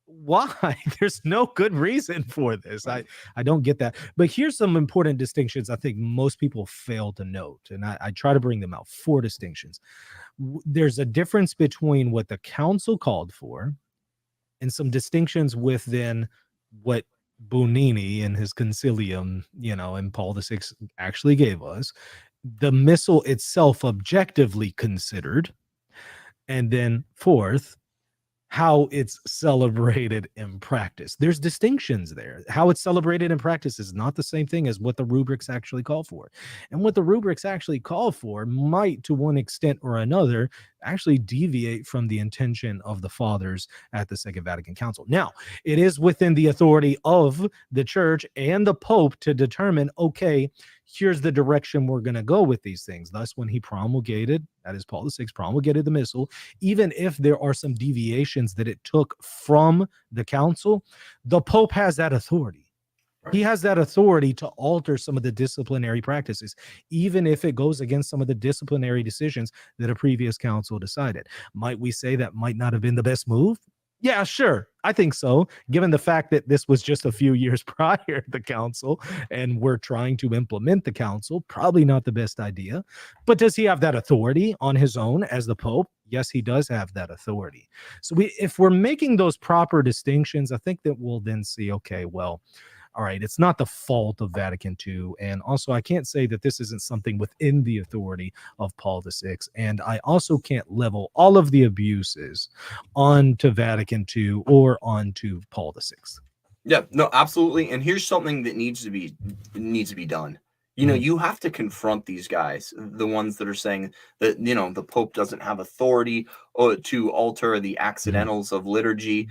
why? There's no good reason for this. I don't get that. But here's some important distinctions I think most people fail to note, and I try to bring them out. 4 distinctions. There's a difference between what the council called for and some distinctions within what Bonini and his concilium, and Paul VI actually gave us. The missal itself objectively considered. And then 4th, how it's celebrated in practice. There's distinctions there. How it's celebrated in practice is not the same thing as what the rubrics actually call for. And what the rubrics actually call for might, to one extent or another, actually deviate from the intention of the fathers at the Second Vatican Council. Now, it is within the authority of the church and the Pope to determine, okay, here's the direction we're going to go with these things. Thus, when he promulgated, that is Paul VI promulgated the missal, even if there are some deviations that it took from the council, the Pope has that authority. He has that authority to alter some of the disciplinary practices, even if it goes against some of the disciplinary decisions that a previous council decided. Might we say that might not have been the best move? Yeah, sure. I think so, given the fact that this was just a few years prior to the council and we're trying to implement the council. Probably not the best idea. But does he have that authority on his own as the Pope? Yes, he does have that authority. So if we're making those proper distinctions, I think that we'll then see, okay, well, all right, it's not the fault of Vatican II. And also, I can't say that this isn't something within the authority of Paul VI. And I also can't level all of the abuses onto Vatican II or onto Paul VI. Yeah, no, absolutely. And here's something that needs to be done. You have to confront these guys, the ones that are saying that, the Pope doesn't have authority to alter the accidentals of liturgy.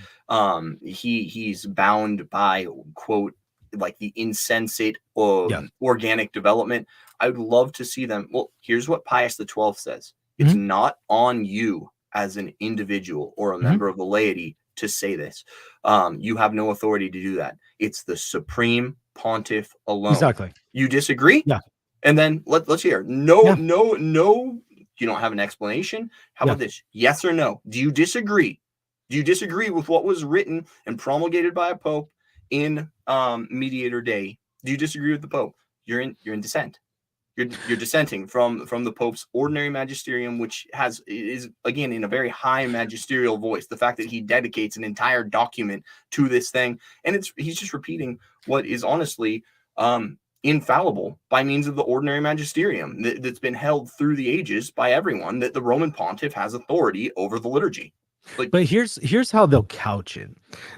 He's bound by, quote, like the insensate organic development. I would love to see them. Well, here's what Pius XII says. It's not on you as an individual or a member of the laity to say this. You have no authority to do that. It's the supreme pontiff alone. Exactly. You disagree? Yeah. And then let's hear. No. You don't have an explanation. How about this? Yes or no? Do you disagree? Do you disagree with what was written and promulgated by a pope in Mediator Day? Do you disagree with the Pope? You're in dissent. You're dissenting from the Pope's ordinary magisterium, which is again in a very high magisterial voice. The fact that he dedicates an entire document to this thing, and he's just repeating what is honestly infallible by means of the ordinary magisterium that's been held through the ages by everyone, that the Roman pontiff has authority over the liturgy. But here's how they'll couch it.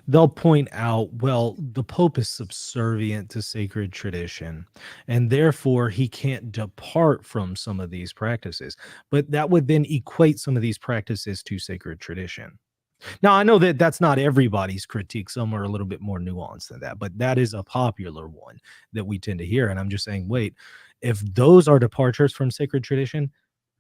They'll point out, well, the Pope is subservient to sacred tradition, and therefore he can't depart from some of these practices. But that would then equate some of these practices to sacred tradition. Now, I know that that's not everybody's critique. Some are a little bit more nuanced than that, but that is a popular one that we tend to hear. And I'm just saying, wait, if those are departures from sacred tradition,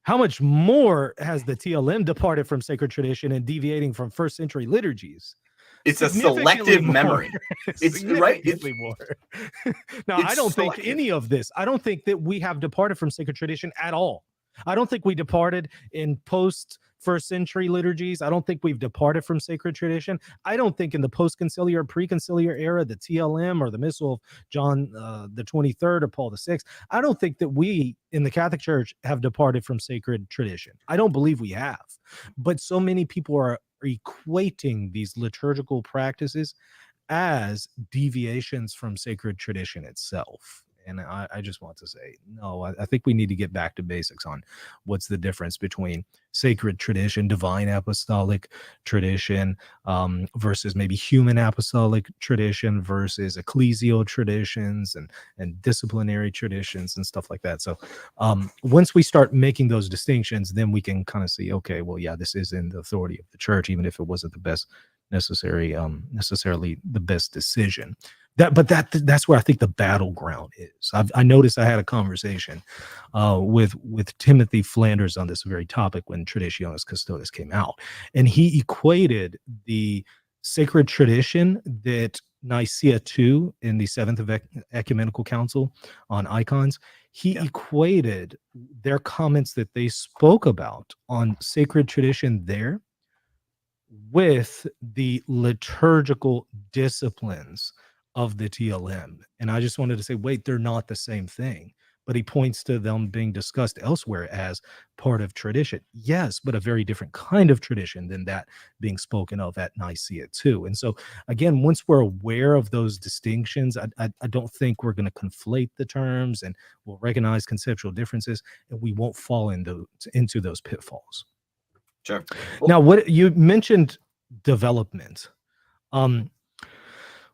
how much more has the TLM departed from sacred tradition and deviating from first century liturgies? It's a selective memory. It's right. More. Now, I don't think any of this. I don't think that we have departed from sacred tradition at all. I don't think we departed in post first century liturgies. I don't think we've departed from sacred tradition. I don't think in the post-conciliar, pre-conciliar era, the TLM or the Missal of John the 23rd or Paul the 6th, I don't think that we in the Catholic Church have departed from sacred tradition. I don't believe we have. But so many people are equating these liturgical practices as deviations from sacred tradition itself. And I just want to say, no, I think we need to get back to basics on what's the difference between sacred tradition, divine apostolic tradition, versus maybe human apostolic tradition versus ecclesial traditions and disciplinary traditions and stuff like that. So once we start making those distinctions, then we can kind of see, okay, well, yeah, this is in the authority of the church, even if it wasn't the best necessarily the best decision. That's where I think the battleground is. I noticed I had a conversation with Timothy Flanders on this very topic when Traditionis Custodes came out, and he equated the sacred tradition that Nicaea II in the Seventh Ecumenical Council on icons, he equated their comments that they spoke about on sacred tradition there with the liturgical disciplines of the TLM. And I just wanted to say, wait, they're not the same thing. But he points to them being discussed elsewhere as part of tradition. Yes, but a very different kind of tradition than that being spoken of at Nicaea too. And so, again, once we're aware of those distinctions, I don't think we're going to conflate the terms, and we'll recognize conceptual differences, and we won't fall into those pitfalls. Sure. Now, what you mentioned development.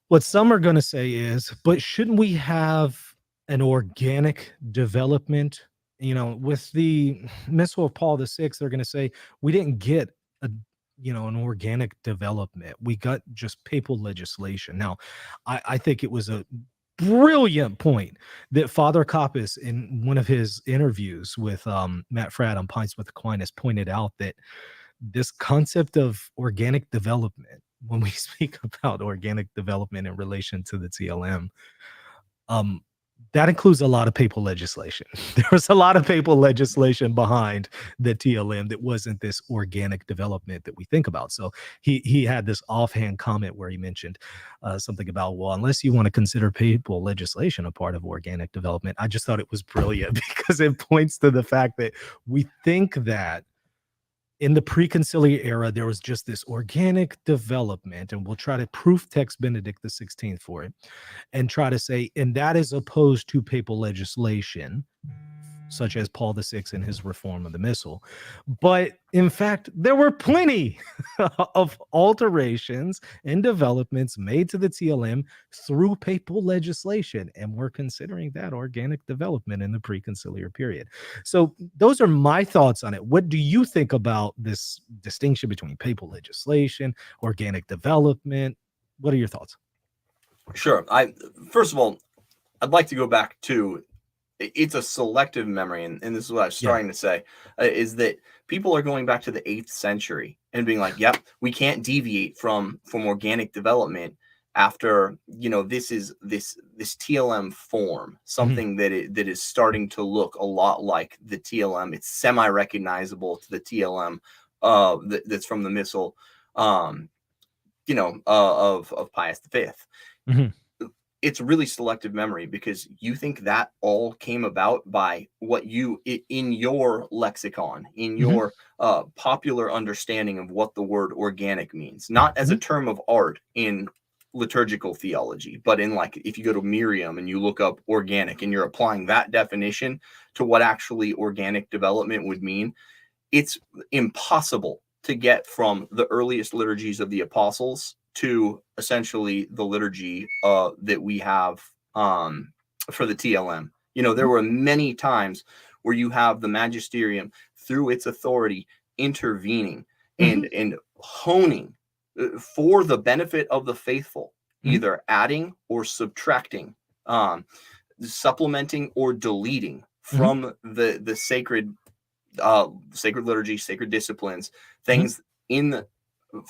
What some are going to say is, but shouldn't we have an organic development? You know, with the Missal of Paul the 6th, they're going to say we didn't get an organic development. We got just papal legislation. Now, I think it was a brilliant point that Father Kappas, in one of his interviews with Matt Fradd on Pints with Aquinas, pointed out that this concept of organic development, when we speak about organic development in relation to the TLM, that includes a lot of papal legislation. There was a lot of papal legislation behind the TLM that wasn't this organic development that we think about. So he had this offhand comment where he mentioned something about, well, unless you want to consider papal legislation a part of organic development. I just thought it was brilliant because it points to the fact that we think that in the pre-conciliar era, there was just this organic development, and we'll try to proof text Benedict XVI for it and try to say, and that is opposed to papal legislation, such as Paul VI and his reform of the Missal. But in fact, there were plenty of alterations and developments made to the TLM through papal legislation, and we're considering that organic development in the pre-conciliar period. So those are my thoughts on it. What do you think about this distinction between papal legislation, organic development? What are your thoughts? Sure. First of all, I'd like to go back to, it's a selective memory, and this is what I was starting to say, is that people are going back to the 8th century and being like, yep, we can't deviate from organic development after, this is this TLM form, something that is starting to look a lot like the TLM. It's semi-recognizable to the TLM that's from the Missal, of Pius V. it's really selective memory, because you think that all came about by what you, in your lexicon, in your popular understanding of what the word organic means, not as a term of art in liturgical theology, but in, like, if you go to Merriam and you look up organic and you're applying that definition to what actually organic development would mean, it's impossible to get from the earliest liturgies of the apostles to essentially the liturgy that we have for the TLM. You know, there were many times where you have the magisterium, through its authority, intervening and honing for the benefit of the faithful, either adding or subtracting, supplementing or deleting from the sacred liturgy, sacred disciplines, things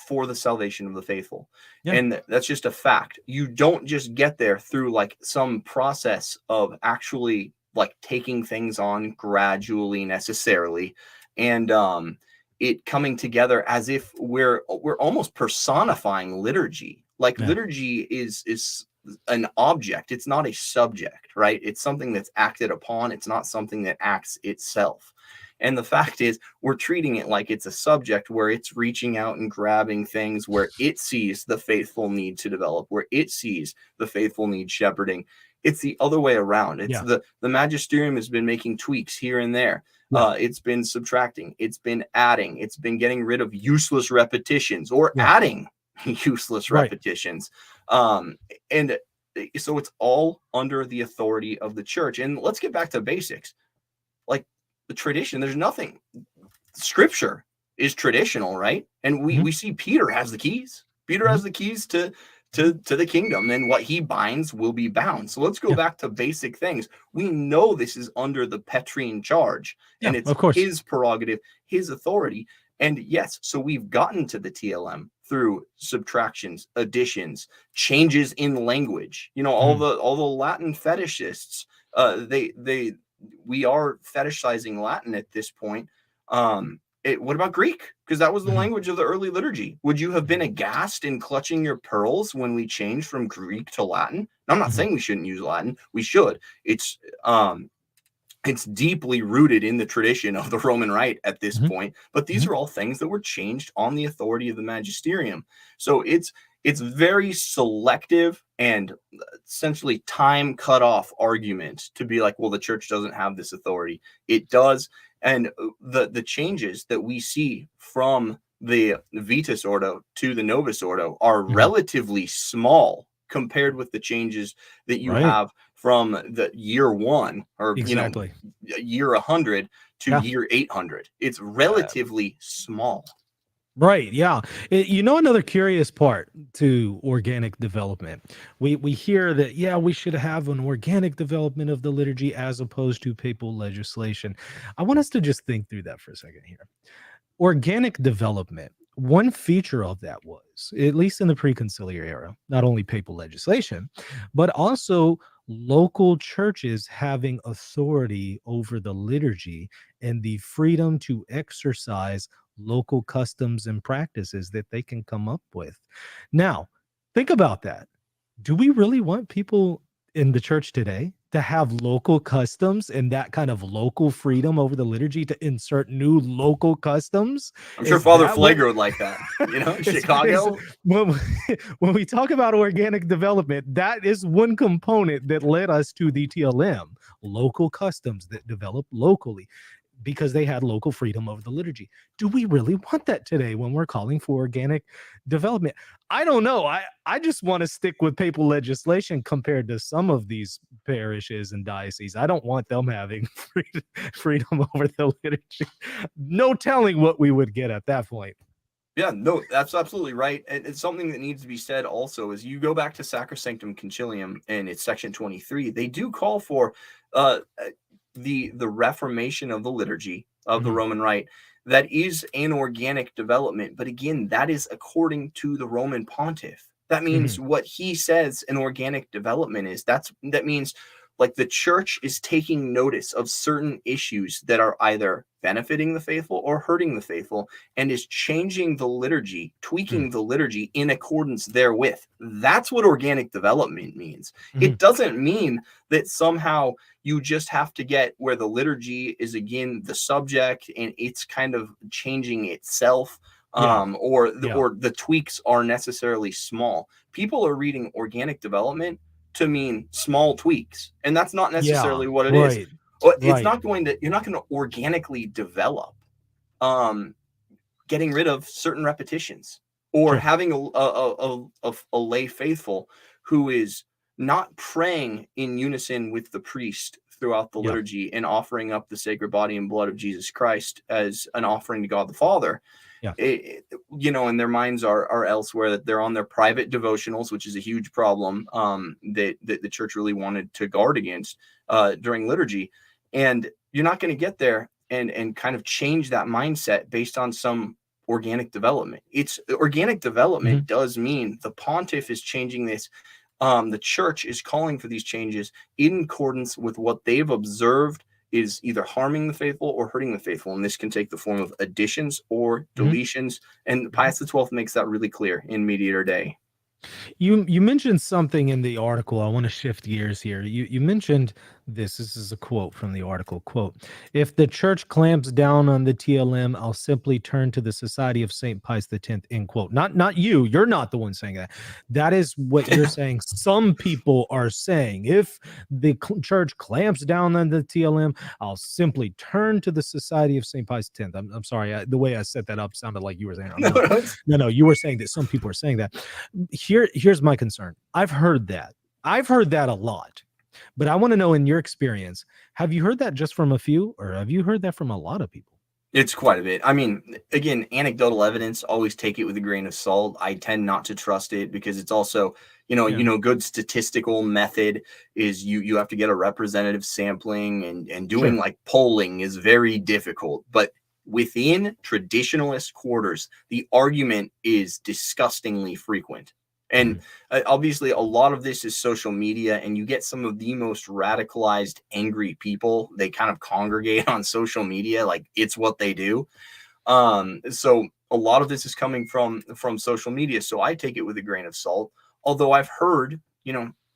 for the salvation of the faithful. And that's just a fact. You don't just get there through like some process of actually like taking things on gradually, necessarily, and it coming together as if we're almost personifying liturgy. Like liturgy is an object. It's not a subject, right? It's something that's acted upon. It's not something that acts itself. And the fact is, we're treating it like it's a subject where it's reaching out and grabbing things where it sees the faithful need to develop, where it sees the faithful need shepherding. It's the other way around. It's the magisterium has been making tweaks here and there. It's been subtracting. It's been adding. It's been getting rid of useless repetitions or adding useless repetitions. And so it's all under the authority of the church. And let's get back to basics. Like, the tradition, there's nothing. Scripture is traditional, right? And we see Peter has the keys. Peter has the keys to the kingdom, and what he binds will be bound. So let's go back to basic things. We know this is under the Petrine charge, and it's his prerogative, his authority. And yes, so we've gotten to the TLM through subtractions, additions, changes in language. You know, all the Latin fetishists, we are fetishizing Latin at this point. What about Greek? Because that was the language of the early liturgy. Would you have been aghast in clutching your pearls when we changed from Greek to Latin? Now, I'm not saying we shouldn't use Latin. We should. It's deeply rooted in the tradition of the Roman Rite at this point. But these are all things that were changed on the authority of the magisterium. So it's very selective and essentially time cut off argument to be like, well, the church doesn't have this authority. It does. And the changes that we see from the Vitus Ordo to the Novus Ordo are relatively small compared with the changes that you have from the year 1 or year 100 to year 800. It's relatively small. Right. Yeah. You know, another curious part to organic development, we hear that, we should have an organic development of the liturgy as opposed to papal legislation. I want us to just think through that for a second here. Organic development, one feature of that was, at least in the preconciliar era, not only papal legislation, but also local churches having authority over the liturgy and the freedom to exercise local customs and practices that they can come up with. Now, think about that. Do we really want people in the church today to have local customs and that kind of local freedom over the liturgy to insert new local customs? I'm sure Father Flager would like that, you know, Chicago. When we talk about organic development, that is one component that led us to the TLM, local customs that develop locally, because they had local freedom over the liturgy. Do we really want that today when we're calling for organic development? I don't know. I just want to stick with papal legislation compared to some of these parishes and dioceses. I don't want them having freedom over the liturgy. No telling what we would get at that point. Yeah, no, that's absolutely right. And it's something that needs to be said also is you go back to Sacrosanctum Concilium and it's section 23. They do call for the reformation of the liturgy of the Roman Rite. That is an organic development, but again, that is according to the Roman pontiff. That means what he says an organic development is. That means like the church is taking notice of certain issues that are either benefiting the faithful or hurting the faithful, and is changing the liturgy, tweaking the liturgy in accordance therewith. That's what organic development means. It doesn't mean that somehow you just have to get where the liturgy is again the subject and it's kind of changing itself, or the tweaks are necessarily small. People are reading organic development to mean small tweaks, and that's not necessarily what it is. It's not going to, you're not going to organically develop getting rid of certain repetitions, or having a lay faithful who is not praying in unison with the priest throughout the liturgy and offering up the sacred body and blood of Jesus Christ as an offering to God the Father. You know, and their minds are elsewhere, that they're on their private devotionals, which is a huge problem that the church really wanted to guard against during liturgy. And you're not going to get there and kind of change that mindset based on some organic development. It's organic development does mean the pontiff is changing this. The church is calling for these changes in accordance with what they've observed is either harming the faithful or hurting the faithful. And this can take the form of additions or deletions. And Pius XII makes that really clear in Mediator Dei. You mentioned something in the article. I want to shift gears here. You mentioned this. This is a quote from the article. Quote, "If the church clamps down on the TLM, I'll simply turn to the Society of St. Pius X." End quote. Not you. You're not the one saying that. That is what you're saying. Some people are saying, if the church clamps down on the TLM, I'll simply turn to the Society of St. Pius X. I'm sorry. The way I set that up sounded like you were saying, no, you were saying that some people are saying that. Here's my concern. I've heard that a lot, but I want to know, in your experience, have you heard that just from a few, or have you heard that from a lot of people? It's quite a bit. I mean, again, anecdotal evidence, always take it with a grain of salt. I tend not to trust it because it's also, good statistical method is you have to get a representative sampling, and doing like polling is very difficult. But within traditionalist quarters, the argument is disgustingly frequent. And obviously, a lot of this is social media, and you get some of the most radicalized, angry people. They kind of congregate on social media, like it's what they do. So a lot of this is coming from social media. So I take it with a grain of salt. Although I've heard,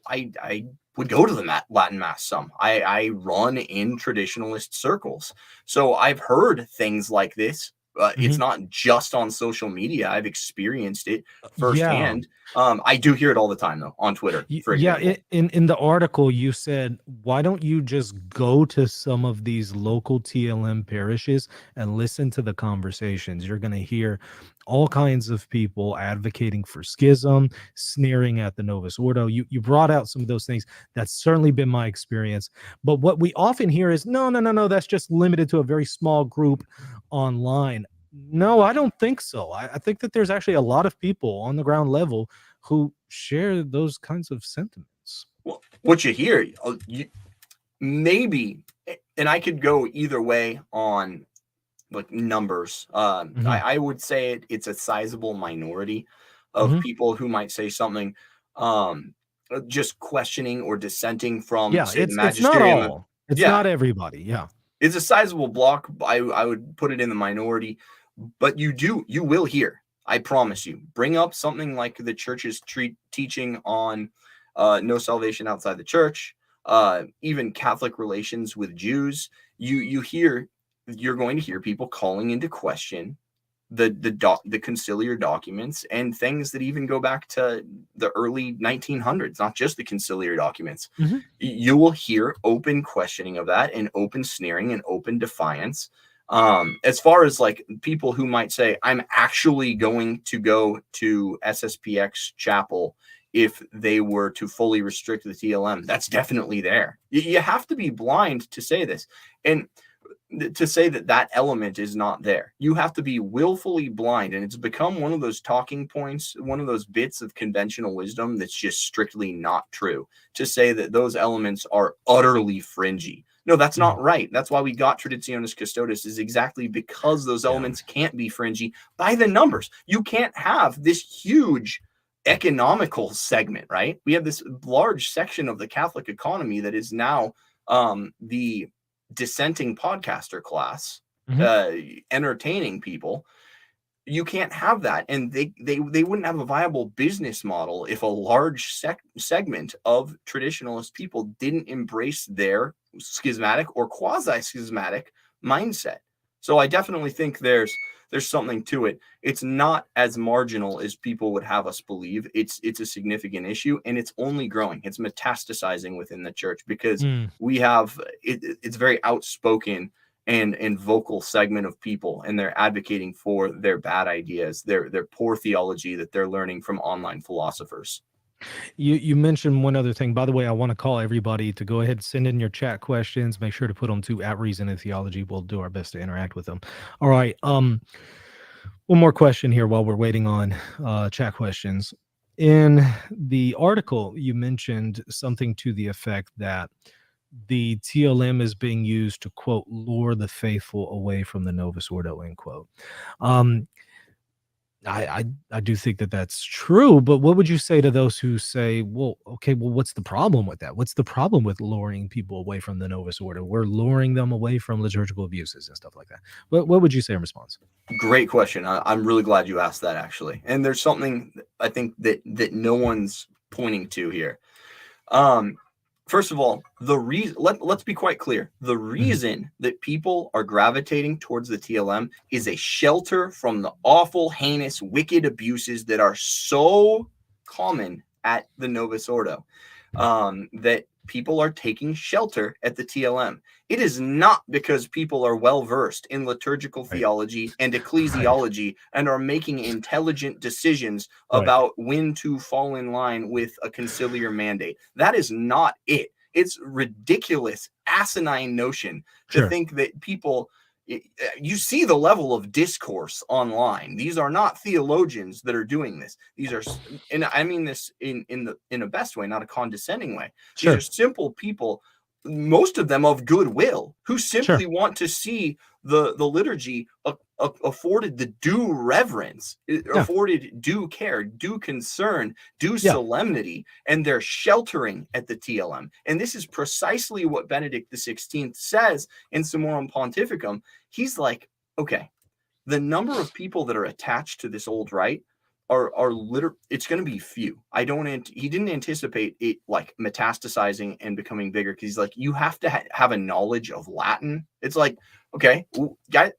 I would go to the Latin Mass some. I run in traditionalist circles. So I've heard things like this. It's not just on social media. I've experienced it firsthand. I do hear it all the time, though, on Twitter, for example. In the article, you said, why don't you just go to some of these local TLM parishes and listen to the conversations? You're going to hear all kinds of people advocating for schism, sneering at the Novus Ordo. You brought out some of those things. That's certainly been my experience. But what we often hear is, no, that's just limited to a very small group online. No, I don't think so. I think that there's actually a lot of people on the ground level who share those kinds of sentiments. Well, what you hear, maybe, and I could go either way on like numbers. I would say it's a sizable minority of people who might say something just questioning or dissenting from, say, the magisterium. It's not all. It's not everybody. Yeah. It's a sizable block. I would put it in the minority, but you will hear, I promise you, bring up something like the church's teaching on no salvation outside the church, even Catholic relations with Jews. You're going to hear people calling into question the conciliar documents and things that even go back to the early 1900s, not just the conciliar documents. You will hear open questioning of that, and open sneering and open defiance. As far as like people who might say, I'm actually going to go to SSPX chapel if they were to fully restrict the TLM, that's definitely there. You have to be blind to say this. And to say that element is not there, you have to be willfully blind. And it's become one of those talking points, one of those bits of conventional wisdom that's just strictly not true, to say that those elements are utterly fringy. No, that's not right. That's why we got Traditionis Custodes, is exactly because those elements can't be fringy by the numbers. You can't have this huge economical segment, right? We have this large section of the Catholic economy that is now the dissenting podcaster class, entertaining people. You can't have that, and they wouldn't have a viable business model if a large segment of traditionalist people didn't embrace their schismatic or quasi-schismatic mindset. So I definitely think there's something to it. It's not as marginal as people would have us believe. It's a significant issue, and it's only growing. It's metastasizing within the church because we have it's very outspoken and vocal segment of people, and they're advocating for their bad ideas, their poor theology that they're learning from online philosophers. You mentioned one other thing. By the way, I want to call everybody to go ahead and send in your chat questions. Make sure to put them to @Reason and Theology. We'll do our best to interact with them. All right. One more question here while we're waiting on chat questions. In the article, you mentioned something to the effect that the TLM is being used to, quote, lure the faithful away from the Novus Ordo, end quote. I do think that that's true, but what would you say to those who say, well, okay, well, what's the problem with that? What's the problem with luring people away from the Novus Ordo? We're luring them away from liturgical abuses and stuff like that. What would you say in response? Great question. I'm really glad you asked that, actually. And there's something I think that no one's pointing to here. First of all, the reason, let's be quite clear. The reason that people are gravitating towards the TLM is a shelter from the awful, heinous, wicked abuses that are so common at the Novus Ordo, that people are taking shelter at the TLM. It is not because people are well-versed in liturgical theology and ecclesiology and are making intelligent decisions about when to fall in line with a conciliar mandate. That is not it. It's ridiculous, asinine notion to think that people... You see the level of discourse online. These are not theologians that are doing this. These are, and I mean this in a best way, not a condescending way. These are simple people, most of them of goodwill, who simply want to see the liturgy afforded the due reverence, afforded due care, due concern, due solemnity, and they're sheltering at the TLM. And this is precisely what Benedict XVI says in Summorum Pontificum. He's like, okay, the number of people that are attached to this old rite are it's going to be few. He didn't anticipate it like metastasizing and becoming bigger, because he's like, you have to have a knowledge of Latin. It's like, okay, guys,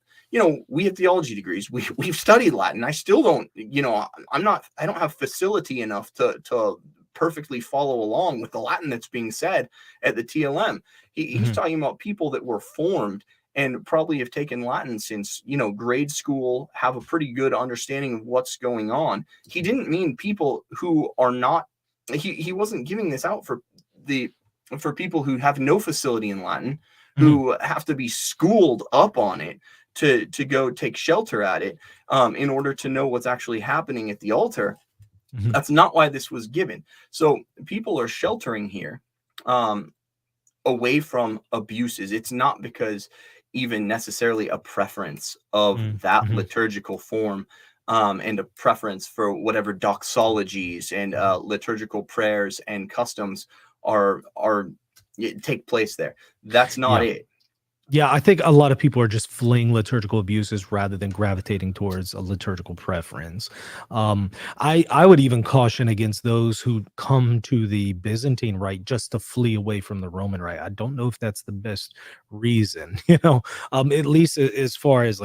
we have theology degrees. We've studied Latin. I still don't, I don't have facility enough to perfectly follow along with the Latin that's being said at the TLM. He's talking about people that were formed and probably have taken Latin since, grade school, have a pretty good understanding of what's going on. He didn't mean people who are not, he wasn't giving this out for people who have no facility in Latin, who have to be schooled up on it to go take shelter at it, in order to know what's actually happening at the altar. That's not why this was given. So people are sheltering here, away from abuses. It's not because even necessarily a preference of that liturgical form, and a preference for whatever doxologies and liturgical prayers and customs take place there. That's not it. Yeah, I think a lot of people are just fleeing liturgical abuses rather than gravitating towards a liturgical preference. I would even caution against those who come to the Byzantine Rite just to flee away from the Roman Rite. I don't know if that's the best reason, at least as far as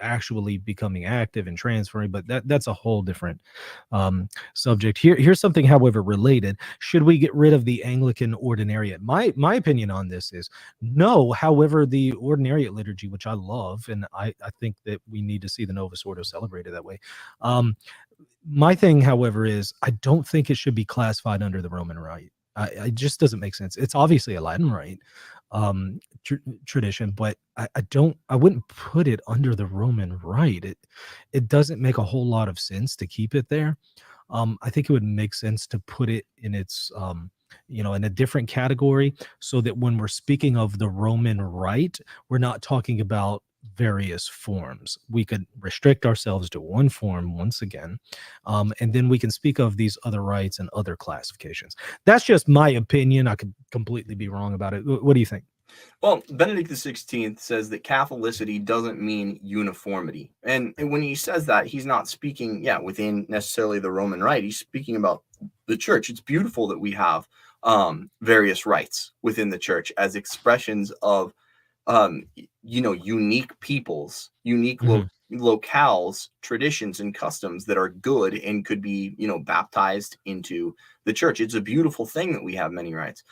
actually becoming active and transferring, but that's a whole different subject. Here's something, however, related. Should we get rid of the Anglican ordinariate? My opinion on this is no. However, the ordinariate liturgy, which I love, and I think that we need to see the Novus Ordo celebrated that way. My thing, however, is I don't think it should be classified under the Roman Rite. It just doesn't make sense. It's obviously a Latin Rite tradition, but I wouldn't put it under the Roman Rite. It doesn't make a whole lot of sense to keep it there. I think it would make sense to put it in its in a different category, so that when we're speaking of the Roman Rite, we're not talking about various forms. We could restrict ourselves to one form once again, and then we can speak of these other rites and other classifications. That's just my opinion. I could completely be wrong about it. What do you think? Well, Benedict XVI says that Catholicity doesn't mean uniformity. And when he says that, he's not speaking, within necessarily the Roman Rite. He's speaking about the church. It's beautiful that we have various rites within the church as expressions of, unique peoples, unique locales, traditions, and customs that are good and could be, baptized into the church. It's a beautiful thing that we have many rites.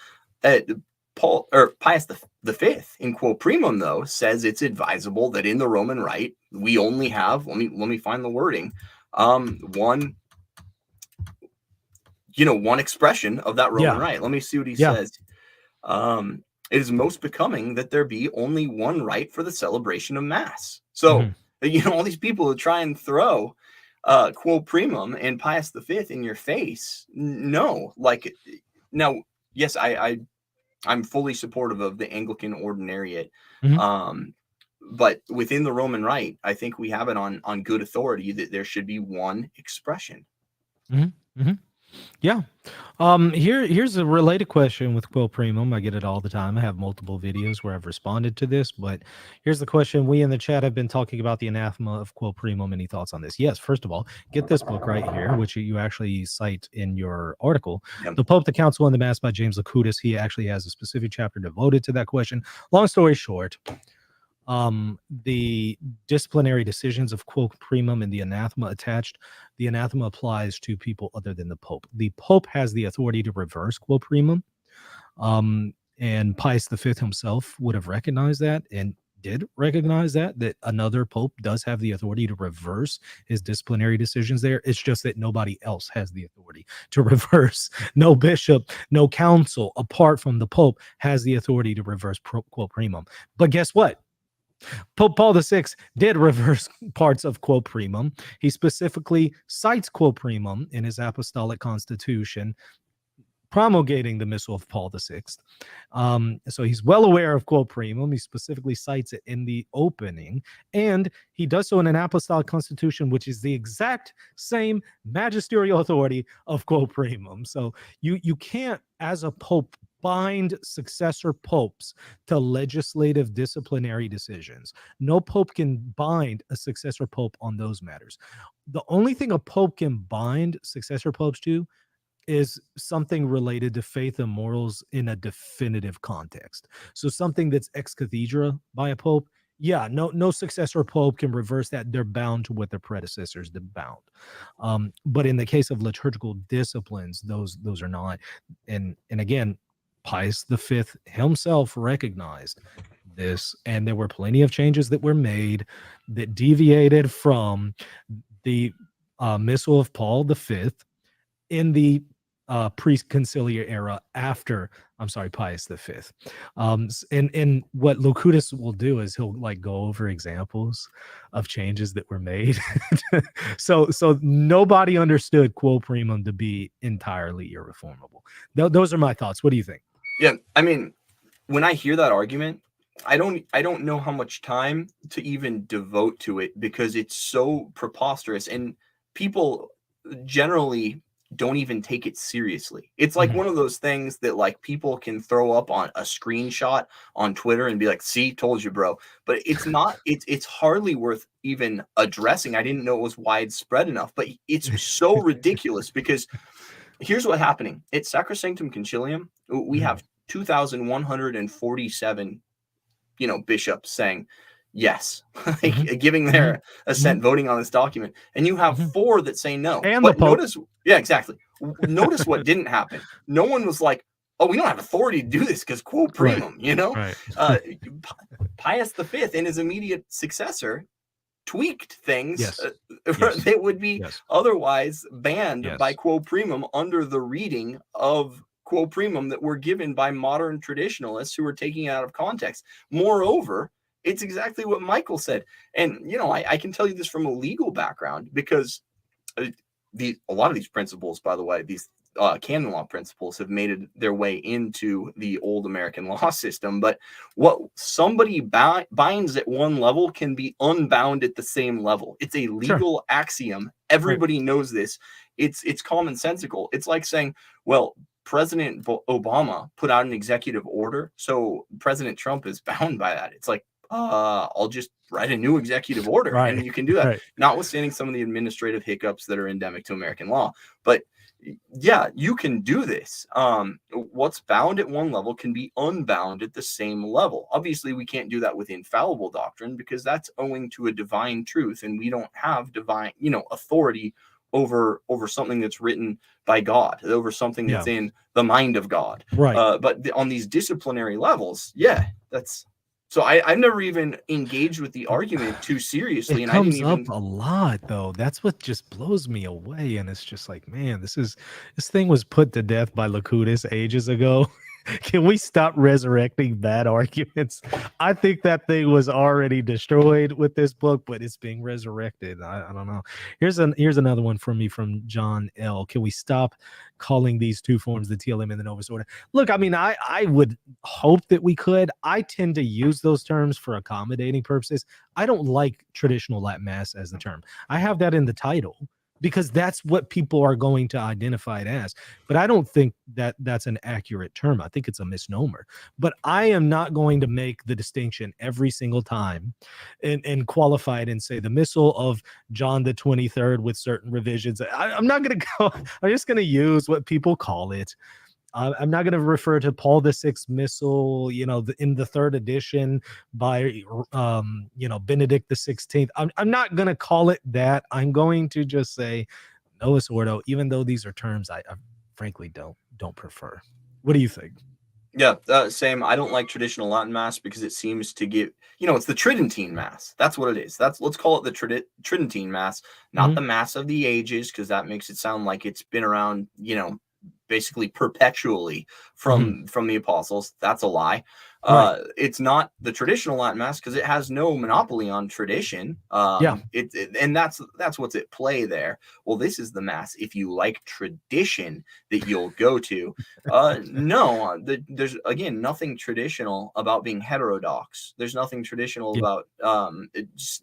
Pius V in Quo Primum, though, says it's advisable that in the Roman Rite we only have, let me find the wording, one expression of that Roman Rite. Let me see what he says. It is most becoming that there be only one rite for the celebration of Mass. So all these people who try and throw Quo Primum and Pius V in your face, no, like, now, yes, I'm fully supportive of the Anglican ordinariate. But within the Roman Rite, I think we have it on good authority that there should be one expression. Yeah. Here's a related question with Quo Primum. I get it all the time. I have multiple videos where I've responded to this, but here's the question. We in the chat have been talking about the anathema of Quo Primum. Any thoughts on this? Yes. First of all, get this book right here, which you actually cite in your article. The Pope, the Council, and the Mass by James Locutus. He actually has a specific chapter devoted to that question. Long story short, the disciplinary decisions of Quo Primum and the anathema attached, the anathema applies to people other than the Pope. The Pope has the authority to reverse Quo Primum, and Pius V himself would have recognized that and did recognize that another Pope does have the authority to reverse his disciplinary decisions there. It's just that nobody else has the authority to reverse. No bishop, no council apart from the Pope has the authority to reverse Quo Primum. But guess what? Pope Paul VI did reverse parts of Quo Primum. He specifically cites Quo Primum in his Apostolic Constitution, promulgating the Missal of Paul VI. So he's well aware of Quo Primum. He specifically cites it in the opening, and he does so in an Apostolic Constitution, which is the exact same magisterial authority of Quo Primum. So you can't, as a pope, bind successor popes to legislative disciplinary decisions. No pope can bind a successor pope on those matters. The only thing a pope can bind successor popes to is something related to faith and morals in a definitive context. So something that's ex cathedra by a pope, no successor pope can reverse that. They're bound to what their predecessors did bound. But in the case of liturgical disciplines, those are not. And again, Pius V himself recognized this, and there were plenty of changes that were made that deviated from the Missal of Paul V in the pre-conciliar era after, Pius V. And what Locutus will do is he'll go over examples of changes that were made. So nobody understood Quo Primum to be entirely irreformable. Those are my thoughts. What do you think? Yeah, I mean, when I hear that argument, I don't know how much time to even devote to it because it's so preposterous, and people generally don't even take it seriously. It's like one of those things that people can throw up on a screenshot on Twitter and be like, "See, told you, bro." But it's not. It's hardly worth even addressing. I didn't know it was widespread enough, but it's so ridiculous because here's what's happening. At Sacrosanctum Concilium, we have 2,147, bishops saying yes, giving their assent, voting on this document, and you have 4 that say no. And but the Pope. Exactly. Notice what didn't happen. No one was like, "Oh, we don't have authority to do this because Quo Primum." Right. Pius V and his immediate successor tweaked things Yes. that would be otherwise banned by Quo Primum under the reading of Quo Primum that were given by modern traditionalists who were taking it out of context. Moreover, it's exactly what Michael said. And, I can tell you this from a legal background because a lot of these principles, by the way, these canon law principles have made their way into the old American law system. But what somebody binds at one level can be unbound at the same level. It's a legal axiom. Everybody knows this. It's commonsensical. It's like saying, well, President Obama put out an executive order, so President Trump is bound by that. It's like, I'll just write a new executive order, and you can do that, notwithstanding some of the administrative hiccups that are endemic to American law. But yeah, you can do this. What's bound at one level can be unbound at the same level. Obviously, we can't do that with infallible doctrine, because that's owing to a divine truth, and we don't have divine, authority over something that's written by God, over something that's in the mind of God. But on these disciplinary levels, that's so I've never even engaged with the argument too seriously. It And comes I didn't up a lot, though. That's what just blows me away. And it's just like, man, this thing was put to death by Locutus ages ago. Can we stop resurrecting bad arguments? I think that thing was already destroyed with this book, but it's being resurrected. I don't know. Here's another one from me from John L. Can we stop calling these two forms, the TLM and the Novus Ordo? Look, I mean, I would hope that we could. I tend to use those terms for accommodating purposes. I don't like traditional Latin Mass as the term. I have that in the title because that's what people are going to identify it as. But I don't think that that's an accurate term. I think it's a misnomer. But I am not going to make the distinction every single time and qualify it and say the Missal of John the 23rd with certain revisions. I'm not going to go. I'm just going to use what people call it. I'm not going to refer to Paul VI Missal, in the third edition by, Benedict the 16th. I'm not going to call it that. I'm going to just say Novus Ordo, even though these are terms I frankly don't prefer. What do you think? Yeah, same. I don't like traditional Latin Mass because it seems to give, it's the Tridentine Mass. That's what it is. Let's call it the Tridentine Mass, not the Mass of the Ages, because that makes it sound like it's been around, basically perpetually from the apostles. That's a lie. It's not the traditional Latin Mass because it has no monopoly on tradition. And that's what's at play there. Well, this is the Mass, if you like tradition, that you'll go to. No, there's again nothing traditional about being heterodox. There's nothing traditional about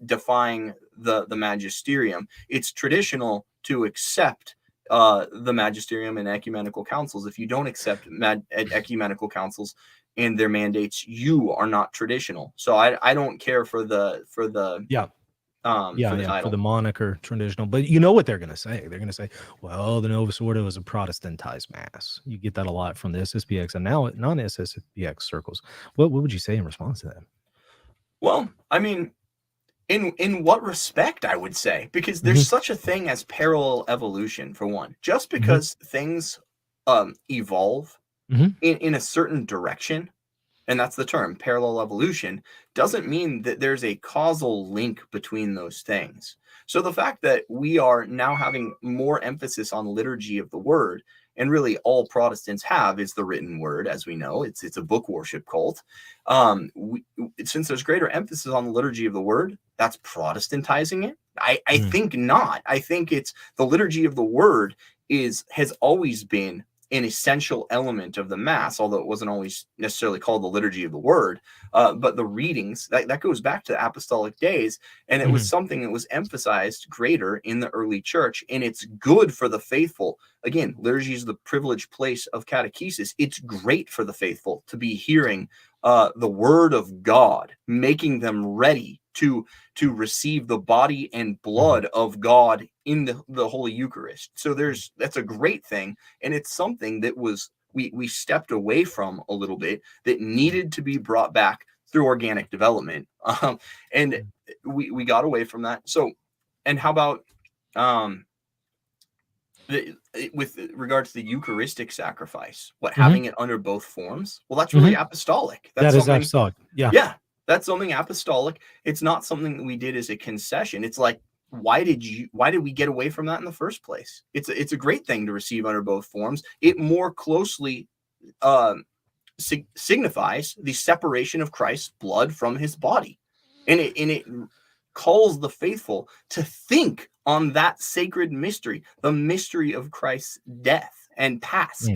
defying the magisterium. It's traditional to accept the magisterium and ecumenical councils. If you don't accept ecumenical councils and their mandates, you are not traditional. So I don't care for the title. For the moniker traditional. But you know what they're going to say? They're going to say, well, the Novus Ordo is a protestantized Mass. You get that a lot from the SSPX and now non-SSPX circles. What would you say in response to that? Well, I mean, in what respect, I would say, because there's such a thing as parallel evolution, for one. Just because things evolve in a certain direction, and that's the term, parallel evolution, doesn't mean that there's a causal link between those things. So the fact that we are now having more emphasis on liturgy of the word, and really all Protestants have is the written word, as we know. It's a book worship cult. Since there's greater emphasis on the liturgy of the word, that's Protestantizing it? I think not. I think it's the liturgy of the word has always been an essential element of the Mass, although it wasn't always necessarily called the liturgy of the word. But the readings, that goes back to the apostolic days, and it was something that was emphasized greater in the early church, and it's good for the faithful. Again, liturgy is the privileged place of catechesis. It's great for the faithful to be hearing the word of God, making them ready to receive the body and blood of God in the Holy Eucharist. So that's a great thing, and it's something that we stepped away from a little bit, that needed to be brought back through organic development, and we got away from that. So, and how about with regard to the Eucharistic sacrifice, having it under both forms? Well, that's really apostolic. That is apostolic. Yeah, that's something apostolic. It's not something that we did as a concession. It's like, why did we get away from that in the first place? It's a great thing to receive under both forms. It more closely signifies the separation of Christ's blood from his body, and it calls the faithful to think on that sacred mystery, the mystery of Christ's death and past.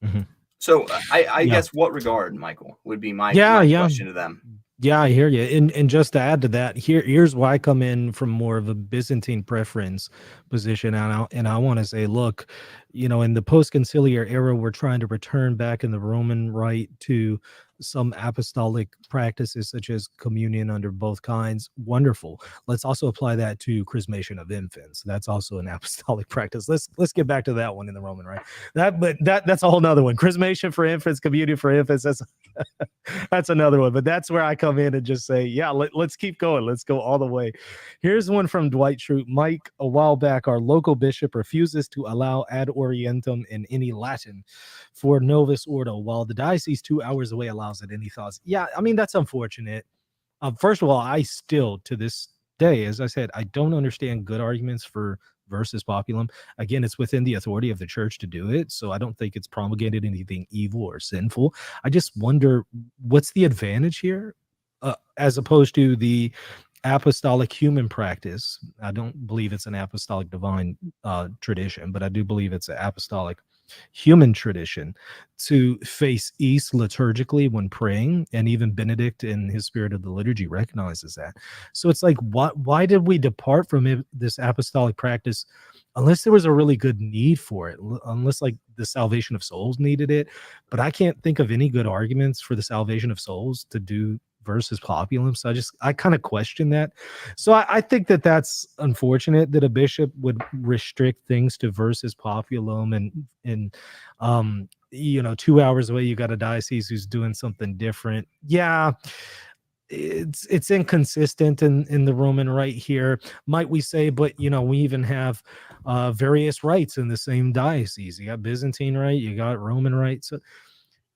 Mm-hmm. So I Yeah. guess what regard, Michael, would be my question to them. Yeah, I hear you. And just to add to that, here's why I come in from more of a Byzantine preference position. And I want to say, look, in the post-conciliar era, we're trying to return back in the Roman Rite to some apostolic practices such as communion under both kinds. Wonderful. Let's also apply that to chrismation of infants. That's also an apostolic practice. Let's get back to that one in the Roman Rite. That's a whole nother one. Chrismation for infants, communion for infants. That's another one. But that's where I come in and just say, yeah, let's keep going. Let's go all the way. Here's one from Dwight Schrute. Mike, a while back, our local bishop refuses to allow ad orientem in any Latin for Novus Ordo, while the diocese 2 hours away allows it. Any thoughts? Yeah, I mean, that's unfortunate. First of all, I still, to this day, as I said, I don't understand good arguments for versus populum. Again, it's within the authority of the church to do it, so I don't think it's promulgated anything evil or sinful. I just wonder, what's the advantage here, as opposed to the apostolic human practice? I don't believe it's an apostolic divine tradition, but I do believe it's an apostolic human tradition to face east liturgically when praying, and even Benedict in his Spirit of the Liturgy recognizes that. So it's like, why did we depart from this apostolic practice unless there was a really good need for it, unless like the salvation of souls needed it? But I can't think of any good arguments for the salvation of souls to do versus populum. So I kind of question that. So I think that's unfortunate that a bishop would restrict things to versus populum, and 2 hours away you got a diocese who's doing something different. Yeah, it's inconsistent in the Roman Rite here, might we say, but we even have various rites in the same diocese. You got Byzantine Rite, you got Roman Rite. So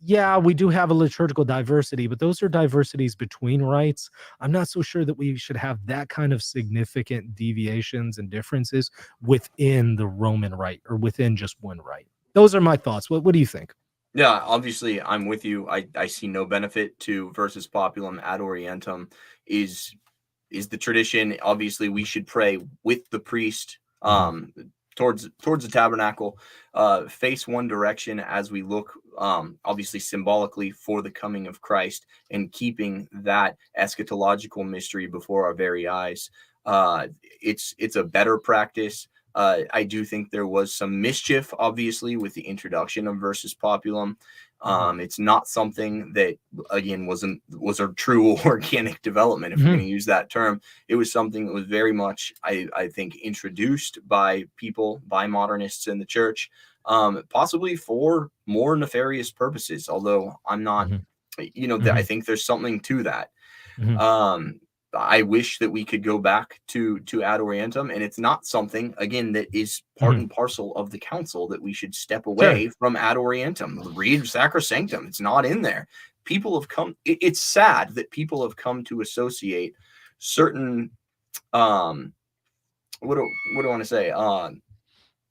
yeah, we do have a liturgical diversity, but those are diversities between rites. I'm not so sure that we should have that kind of significant deviations and differences within the Roman Rite or within just one rite. Those are my thoughts. What do you think? Yeah, obviously, I'm with you. I see no benefit to versus populum. Ad orientem is the tradition. Obviously, we should pray with the priest towards the tabernacle, face one direction as we look, obviously symbolically, for the coming of Christ, and keeping that eschatological mystery before our very eyes. It's a better practice. I do think there was some mischief, obviously, with the introduction of versus populum. It's not something that, again, was a true organic development, if we're going to use that term. It was something that was very much, I think, introduced by modernists in the church, possibly for more nefarious purposes, although I'm not, I think there's something to that. I wish that we could go back to ad orientem, and it's not something, again, that is part and parcel of the council, that we should step away from ad orientem. Read sacrosanctum. It's not in there. People have come, it's sad that people have come to associate certain, what do I want to say?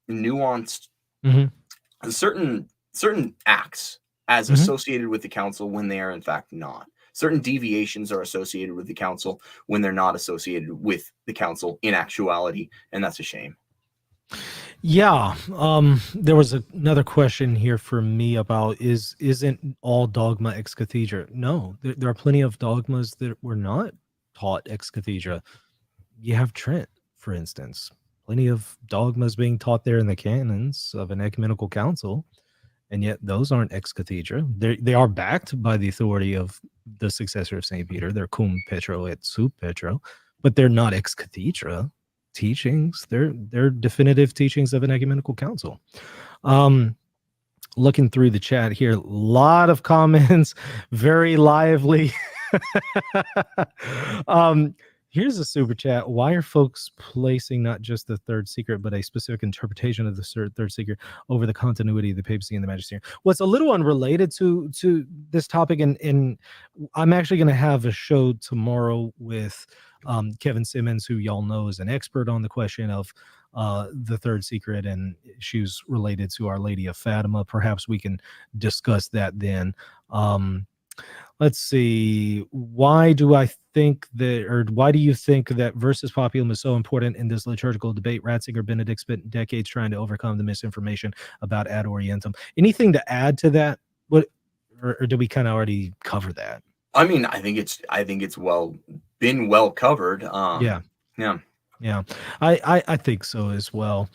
Nuanced, certain acts as associated with the council when they are in fact not. Certain deviations are associated with the council when they're not associated with the council in actuality, and that's a shame. Yeah, there was another question here for me about isn't all dogma ex cathedra? No, there are plenty of dogmas that were not taught ex cathedra. You have Trent, for instance, plenty of dogmas being taught there in the canons of an ecumenical council, and yet those aren't ex cathedra. They are backed by the authority of the successor of St. Peter. They're cum petro et sub petro, but they're not ex cathedra teachings. They're definitive teachings of an ecumenical council. Looking through the chat here, a lot of comments, very lively. Here's a super chat. Why are folks placing not just the third secret, but a specific interpretation of the third secret over the continuity of the papacy and the magisterium? Well, it's a little unrelated to this topic, and I'm actually going to have a show tomorrow with Kevin Simmons, who y'all know is an expert on the question of the third secret and issues related to Our Lady of Fatima. Perhaps we can discuss that then. Let's see. Why do I think that, or why do you think that versus populum is so important in this liturgical debate? Ratzinger Benedict spent decades trying to overcome the misinformation about ad orientem. Anything to add to that? What, or do we kind of already cover that? I mean, I think it's been well covered. Yeah. Yeah. Yeah, I think so as well.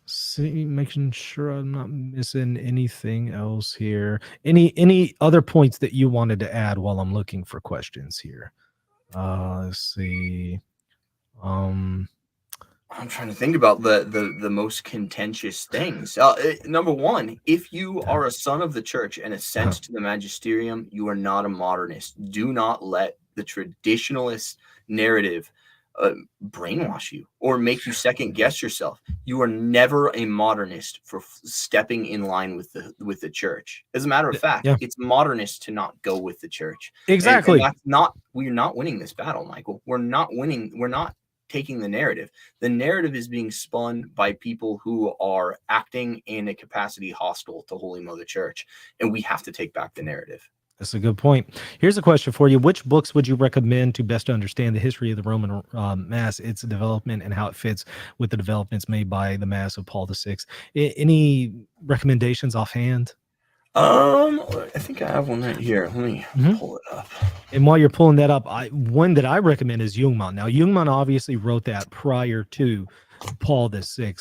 See, making sure I'm not missing anything else here. Any other points that you wanted to add while I'm looking for questions here? Let's see. I'm trying to think about the most contentious things. Number one, if you are a son of the church and assent to the magisterium, you are not a modernist. Do not let the traditionalist narrative brainwash you or make you second guess yourself. You are never a modernist for stepping in line with the church. As a matter of fact, Yeah, it's modernist to not go with the church. exactly. And we're not winning this battle, Michael. We're not winning. We're not taking the narrative. The narrative is being spun by people who are acting in a capacity hostile to Holy Mother Church, and we have to take back the narrative. That's a good point. Here's a question for you. Which books would you recommend to best understand the history of the Roman Mass, its development, and how it fits with the developments made by the Mass of Paul VI? Any recommendations offhand? I think I have one right here. Let me pull it up. And while you're pulling that up, one that I recommend is Jungmann. Now, Jungmann obviously wrote that prior to Paul VI,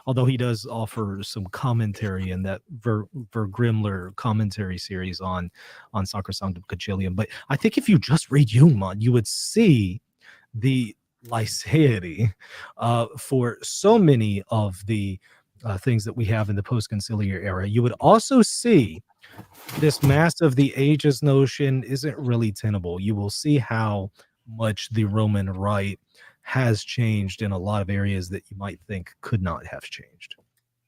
although he does offer some commentary in that Vergrimler commentary series on Sacrosanctum Concilium. But I think if you just read Jungmann, you would see the lyceity for so many of the things that we have in the post-conciliar era. You would also see this mass of the ages notion isn't really tenable. You will see how much the Roman Rite has changed in a lot of areas that you might think could not have changed.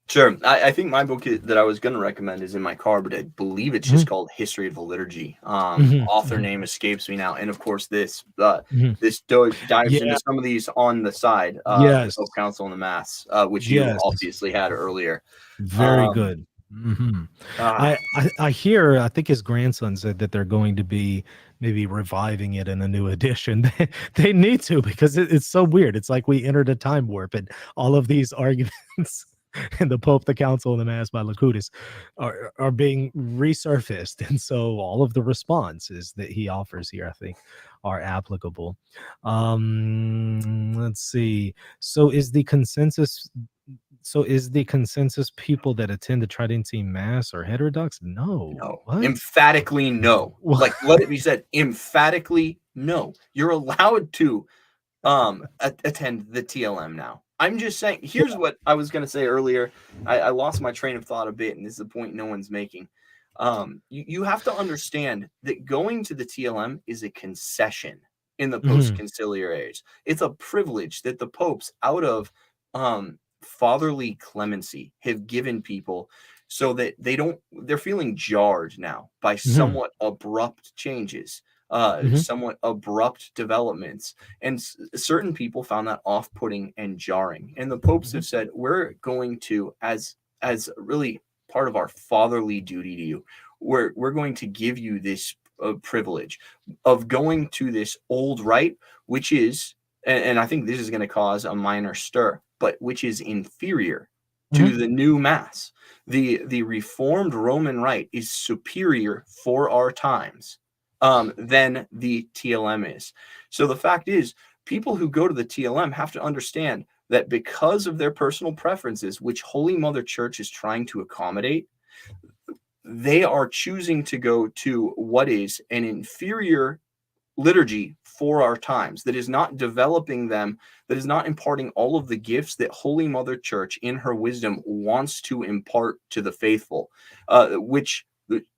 Sure. I think my book that I was going to recommend is in my car, but I believe it's just called History of the Liturgy. Author name escapes me now. And of course, this dives into some of these on the side, the Pope Council and the Mass, which you obviously had earlier. Very good. I hear, I think his grandson said that they're going to be maybe reviving it in a new edition. They need to, because it's so weird. It's like we entered a time warp, and all of these arguments and the Pope, the Council, and the Mass by Locutus are being resurfaced. And so all of the responses that he offers here, I think, are applicable. Let's see. So is the consensus people that attend the Tridentine Mass are heterodox? No. What? Emphatically no. Like, let it be said, emphatically no. You're allowed to attend the TLM now. I'm just saying, here's what I was going to say earlier. I lost my train of thought a bit, and this is a point no one's making. You have to understand that going to the TLM is a concession in the post-conciliar age. It's a privilege that the popes, out of fatherly clemency, have given people, so that they're feeling jarred now by somewhat abrupt changes, somewhat abrupt developments, and certain people found that off-putting and jarring, and the popes have said, we're going to, as really part of our fatherly duty to you, we're going to give you this privilege of going to this old rite, which is, and I think this is going to cause a minor stir, but which is inferior to the new Mass. The Reformed Roman Rite is superior for our times than the TLM is. So the fact is, people who go to the TLM have to understand that because of their personal preferences, which Holy Mother Church is trying to accommodate, they are choosing to go to what is an inferior liturgy for our times, that is not developing them, that is not imparting all of the gifts that Holy Mother Church in her wisdom wants to impart to the faithful, which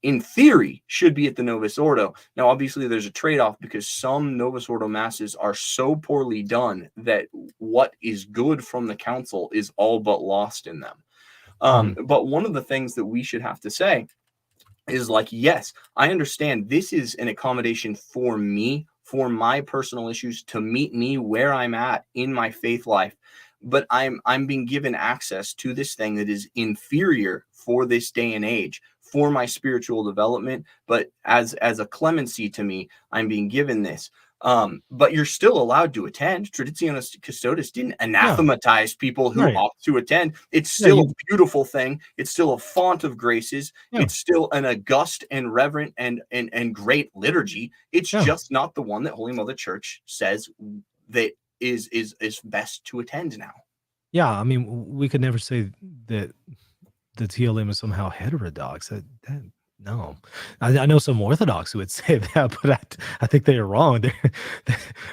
in theory should be at the Novus Ordo. Now, obviously, there's a trade-off, because some Novus Ordo masses are so poorly done that what is good from the council is all but lost in them. But one of the things that we should have to say is, like, yes, I understand this is an accommodation for me, for my personal issues, to meet me where I'm at in my faith life. but I'm being given access to this thing that is inferior for this day and age, for my spiritual development. But as a clemency to me, I'm being given this. But you're still allowed to attend. Traditionis Custodes didn't anathematize people who opt to attend. It's still a beautiful thing. It's still a font of graces. It's still an august and reverent and great liturgy. It's just not the one that Holy Mother Church says that is best to attend now. Yeah, I mean, we could never say that the TLM is somehow heterodox. No, I know some Orthodox who would say that, but I think they are wrong.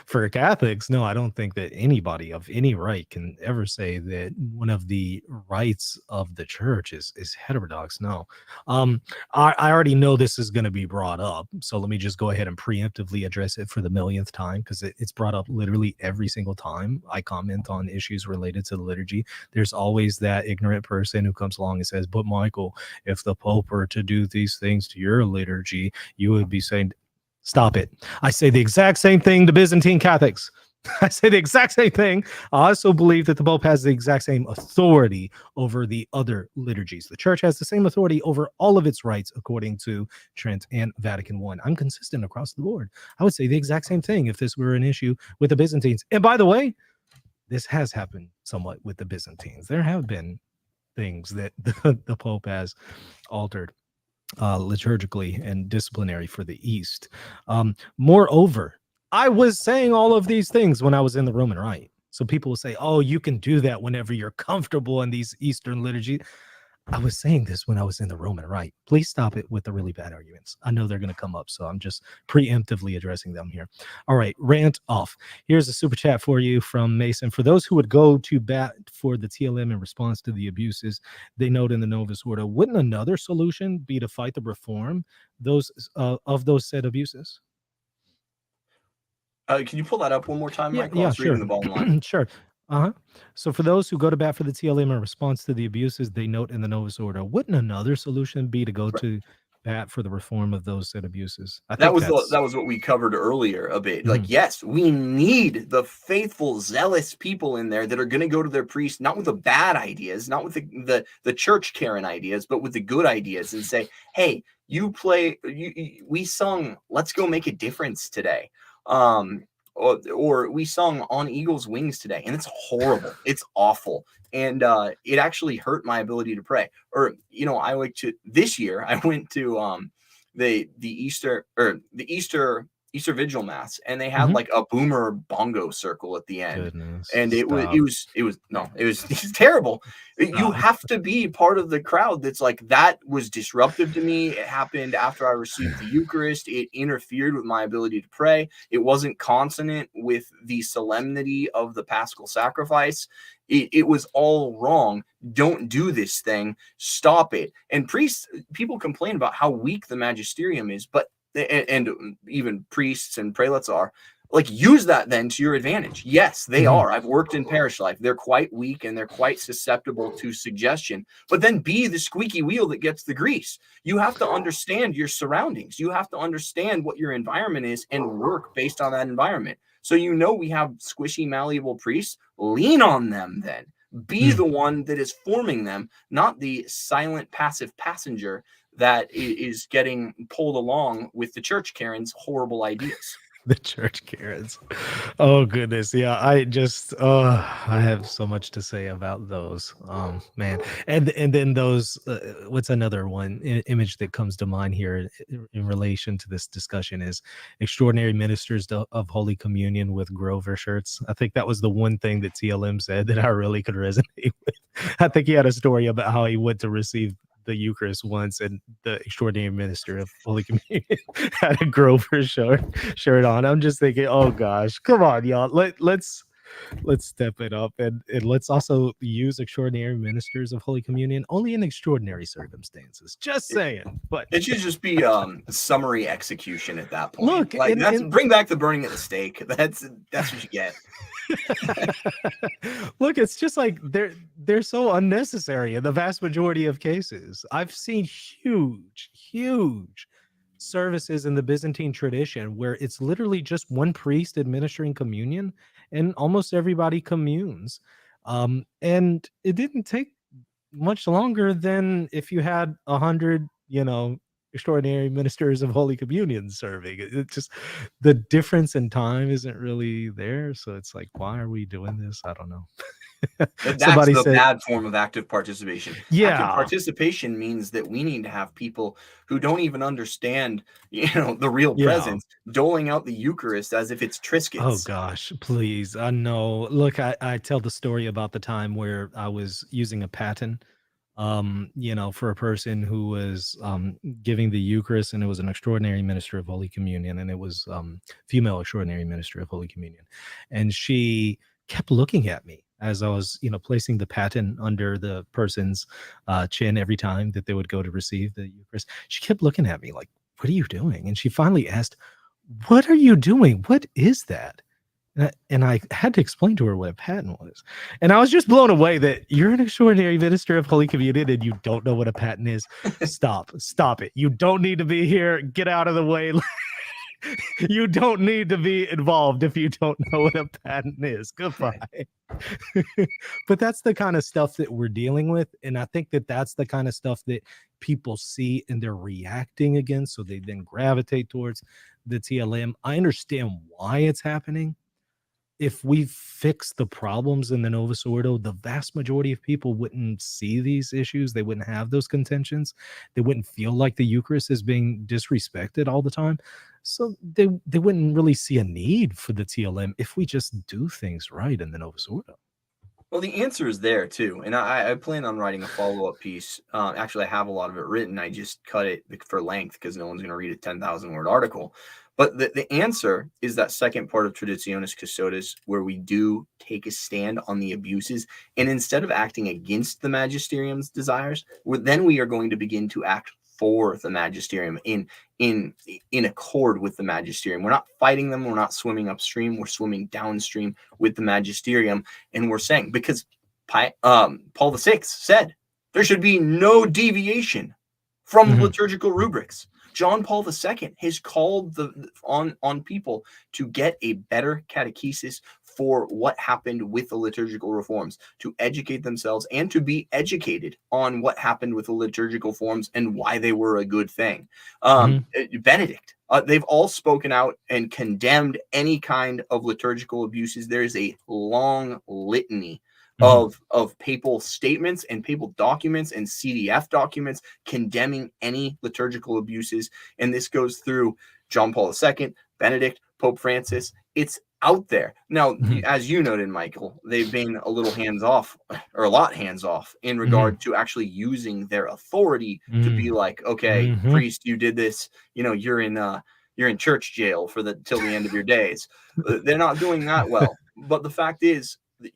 For Catholics, no, I don't think that anybody of any rite can ever say that one of the rites of the church is heterodox. No, I already know this is going to be brought up, so let me just go ahead and preemptively address it for the millionth time, because it's brought up literally every single time I comment on issues related to the liturgy. There's always that ignorant person who comes along and says, "But Michael, if the Pope were to do these things to your liturgy, you would be saying," stop it. I say the exact same thing to Byzantine Catholics. I say the exact same thing. I also believe that the Pope has the exact same authority over the other liturgies. The church has the same authority over all of its rites according to Trent and Vatican I. I'm consistent across the board. I would say the exact same thing if this were an issue with the Byzantines. And by the way, this has happened somewhat with the Byzantines. There have been things that the Pope has altered liturgically and disciplinary for the East. Moreover, I was saying all of these things when I was in the Roman Rite. So people will say, "Oh, you can do that whenever you're comfortable in these Eastern liturgy." I was saying this when I was in the Roman Rite. Please stop it with the really bad arguments. I know they're going to come up, so I'm just preemptively addressing them here. All right, rant off. Here's a super chat for you from Mason. For those who would go to bat for the TLM in response to the abuses they note in the Novus Ordo, wouldn't another solution be to fight the reform of those said abuses? Can you pull that up one more time, Michael? I was sure. reading the bottom line. Sure. So for those who go to bat for the TLM in response to the abuses they note in the Novus Ordo, wouldn't another solution be to go to bat for the reform of those said abuses? That was what we covered earlier a bit. Like, yes, we need the faithful, zealous people in there that are going to go to their priest, not with the bad ideas, not with the church Karen ideas, but with the good ideas, and say, "Hey, we sung, let's go make a difference today." Or we sung "On Eagle's Wings" today, and it's horrible. It's awful. And it actually hurt my ability to pray. Or, this year I went to the Easter Vigil Mass, and they had like a boomer bongo circle at the end. Goodness, and it was terrible. You have to be part of the crowd that's like, that was disruptive to me. It happened after I received the Eucharist. It interfered with my ability to pray. It wasn't consonant with the solemnity of the Paschal sacrifice. It was all wrong. Don't do this thing. Stop it. And people complain about how weak the magisterium is, but and even priests and prelates are. Like, use that then to your advantage. Yes, they are. I've worked in parish life. They're quite weak and they're quite susceptible to suggestion. But then be the squeaky wheel that gets the grease. You have to understand your surroundings. You have to understand what your environment is and work based on that environment. So we have squishy, malleable priests. Lean on them then. Be the one that is forming them, not the silent, passive passenger that is getting pulled along with the church Karen's horrible ideas. The church Karens. Oh goodness. Yeah, I have so much to say about those. Man. And then those what's another one image that comes to mind here in relation to this discussion is extraordinary ministers of Holy Communion with Grover shirts. I think that was the one thing that TLM said that I really could resonate with. I think he had a story about how he went to receive the Eucharist once, and the extraordinary minister of Holy Communion had a Grover shirt on. I'm just thinking, oh gosh, come on, y'all. Let's step it up, and let's also use extraordinary ministers of Holy Communion only in extraordinary circumstances. Just saying. But it should just be summary execution at that point. Look, like, bring back the burning of the stake. That's what you get. Look, it's just like they're so unnecessary in the vast majority of cases. I've seen huge services in the Byzantine tradition where it's literally just one priest administering communion and almost everybody communes. And it didn't take much longer than if you had 100, extraordinary ministers of Holy Communion serving. It just, the difference in time isn't really there. So it's like, why are we doing this? I don't know. That's Somebody the said, bad form of active participation. Active yeah, participation means that we need to have people who don't even understand, the real yeah. presence, doling out the Eucharist as if it's Oh Triscuits. gosh, please. I know. Look, I tell the story about the time where I was using a paten, for a person who was giving the Eucharist, and it was an extraordinary minister of Holy Communion, and it was female extraordinary minister of Holy Communion. And she kept looking at me as I was, placing the paten under the person's chin every time that they would go to receive the Eucharist. She kept looking at me like, what are you doing? And she finally asked, what are you doing? What is that? And I had to explain to her what a paten was. And I was just blown away that you're an extraordinary minister of Holy Communion and you don't know what a paten is. Stop it. You don't need to be here. Get out of the way. You don't need to be involved if you don't know what a paten is. Goodbye. But that's the kind of stuff that we're dealing with. And I think that that's the kind of stuff that people see and they're reacting against. So they then gravitate towards the TLM. I understand why it's happening. If we fix the problems in the Novus Ordo, the vast majority of people wouldn't see these issues. They wouldn't have those contentions. They wouldn't feel like the Eucharist is being disrespected all the time. So they wouldn't really see a need for the TLM if we just do things right in the Novus Ordo. Well, the answer is there too, and I plan on writing a follow-up piece. Actually, I have a lot of it written. I just cut it for length because no one's going to read a 10,000-word article. But the answer is that second part of Traditionis Custodes, where we do take a stand on the abuses, and instead of acting against the magisterium's desires, then we are going to begin to act for the magisterium in accord with the magisterium. We're not fighting them. We're not swimming upstream. We're swimming downstream with the magisterium, and we're saying, because Paul VI said there should be no deviation from liturgical rubrics. John Paul II has called on people to get a better catechesis for what happened with the liturgical reforms, to educate themselves and to be educated on what happened with the liturgical forms and why they were a good thing. Benedict, they've all spoken out and condemned any kind of liturgical abuses. There is a long litany of papal statements and papal documents and CDF documents condemning any liturgical abuses. And this goes through John Paul II, Benedict, Pope Francis. It's out there. Now, as you noted, Michael, they've been a little hands-off, or a lot hands-off, in regard to actually using their authority to be like, okay, priest, you did this, you're in church jail till the end of your days. They're not doing that well. But the fact is that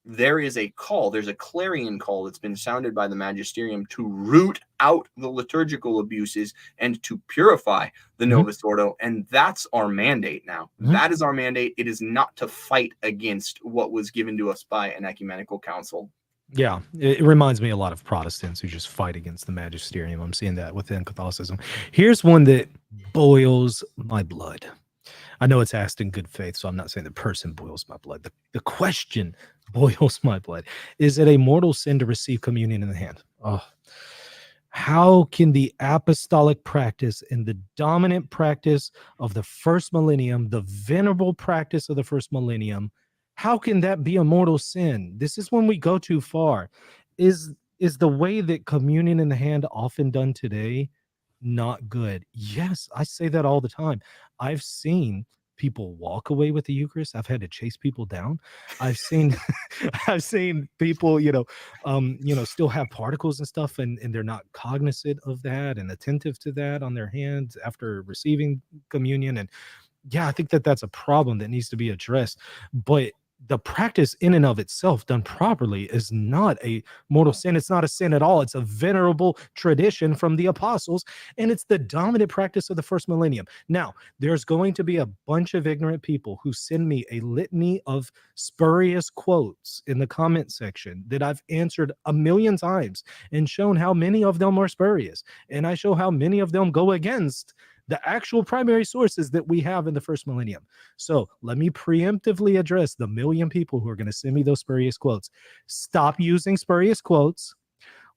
there is a call, there's a clarion call that's been sounded by the magisterium to root out the liturgical abuses and to purify the Novus Ordo. And that's our mandate now. That is our mandate. It is not to fight against what was given to us by an ecumenical council. Yeah, it reminds me a lot of Protestants who just fight against the magisterium. I'm seeing that within Catholicism. Here's one that boils my blood. I know it's asked in good faith, so I'm not saying the person boils my blood. The question boils my blood. Is it a mortal sin to receive communion in the hand? Oh, how can the apostolic practice and the dominant practice of the first millennium, the venerable practice of the first millennium, how can that be a mortal sin? This is when we go too far. Is the way that communion in the hand often done today not good? Yes, I say that all the time. I've seen people walk away with the Eucharist. I've had to chase people down. I've seen I've seen people, still have particles and stuff, and they're not cognizant of that and attentive to that on their hands after receiving communion. And yeah, I think that that's a problem that needs to be addressed. But the practice in and of itself done properly is not a mortal sin. It's not a sin at all. It's a venerable tradition from the apostles, and it's the dominant practice of the first millennium. Now, there's going to be a bunch of ignorant people who send me a litany of spurious quotes in the comment section that I've answered a million times and shown how many of them are spurious. And I show how many of them go against the actual primary sources that we have in the first millennium. So let me preemptively address the million people who are going to send me those spurious quotes. Stop using spurious quotes.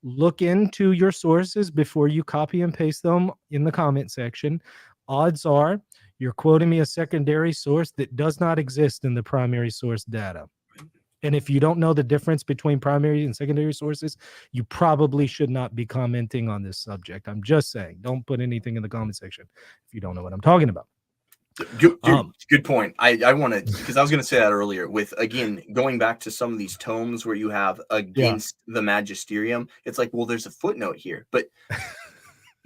Look into your sources before you copy and paste them in the comment section. Odds are you're quoting me a secondary source that does not exist in the primary source data. And if you don't know the difference between primary and secondary sources, you probably should not be commenting on this subject. I'm just saying, don't put anything in the comment section if you don't know what I'm talking about. Good point. I want to, because I was going to say that earlier with, again, going back to some of these tomes where you have against the magisterium. It's like, well, there's a footnote here, but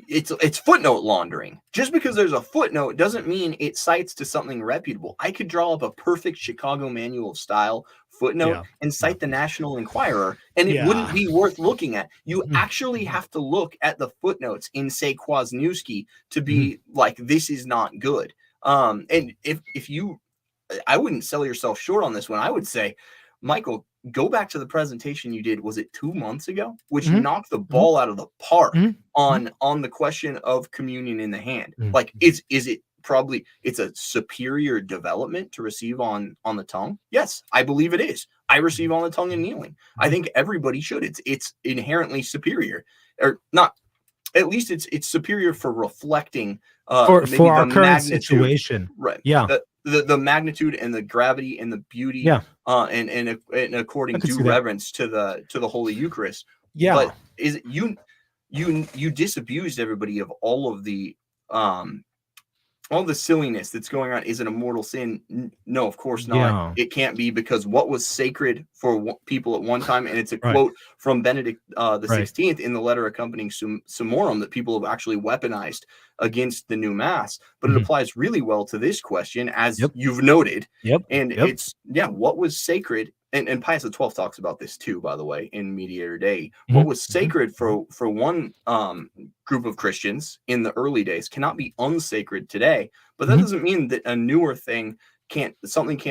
it's footnote laundering. Just because there's a footnote doesn't mean it cites to something reputable. I could draw up a perfect Chicago Manual of Style footnote and cite the National Enquirer, and it wouldn't be worth looking at. You actually have to look at the footnotes in, say, Kwasniewski to be like, this is not good. And if you, I wouldn't sell yourself short on this one. I would say, Michael, go back to the presentation you did. Was it 2 months ago? Which knocked the ball out of the park on the question of communion in the hand. Like, is it probably, it's a superior development to receive on the tongue? Yes, I believe it is. I receive on the tongue and kneeling. I think everybody should. It's inherently superior, or not. At least it's superior for reflecting for our current situation, right? The magnitude and the gravity and the beauty, and according due reverence to the Holy Eucharist. But is it, you disabused everybody of all the silliness that's going on. Is it a mortal sin? No, of course not. It can't be, because what was sacred for people at one time, and it's a quote from Benedict the 16th in the letter accompanying Summorum that people have actually weaponized against the new mass. But it applies really well to this question, as you've noted. It's what was sacred. And Pius XII talks about this too, by the way, in Mediator Dei. What was sacred for one group of Christians in the early days cannot be unsacred today. But that doesn't mean that a newer thing can't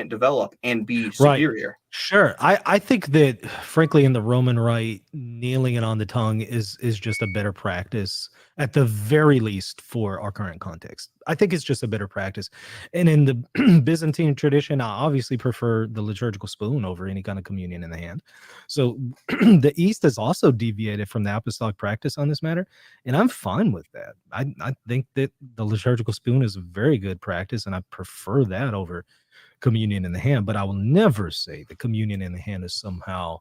develop and be superior. Sure. I think that, frankly, in the Roman Rite, kneeling it on the tongue is just a better practice, at the very least, for our current context. I think it's just a better practice. And in the Byzantine tradition, I obviously prefer the liturgical spoon over any kind of communion in the hand. So the East has also deviated from the apostolic practice on this matter, and I'm fine with that. I think that the liturgical spoon is a very good practice, and I prefer that over communion in the hand. But I will never say that communion in the hand is somehow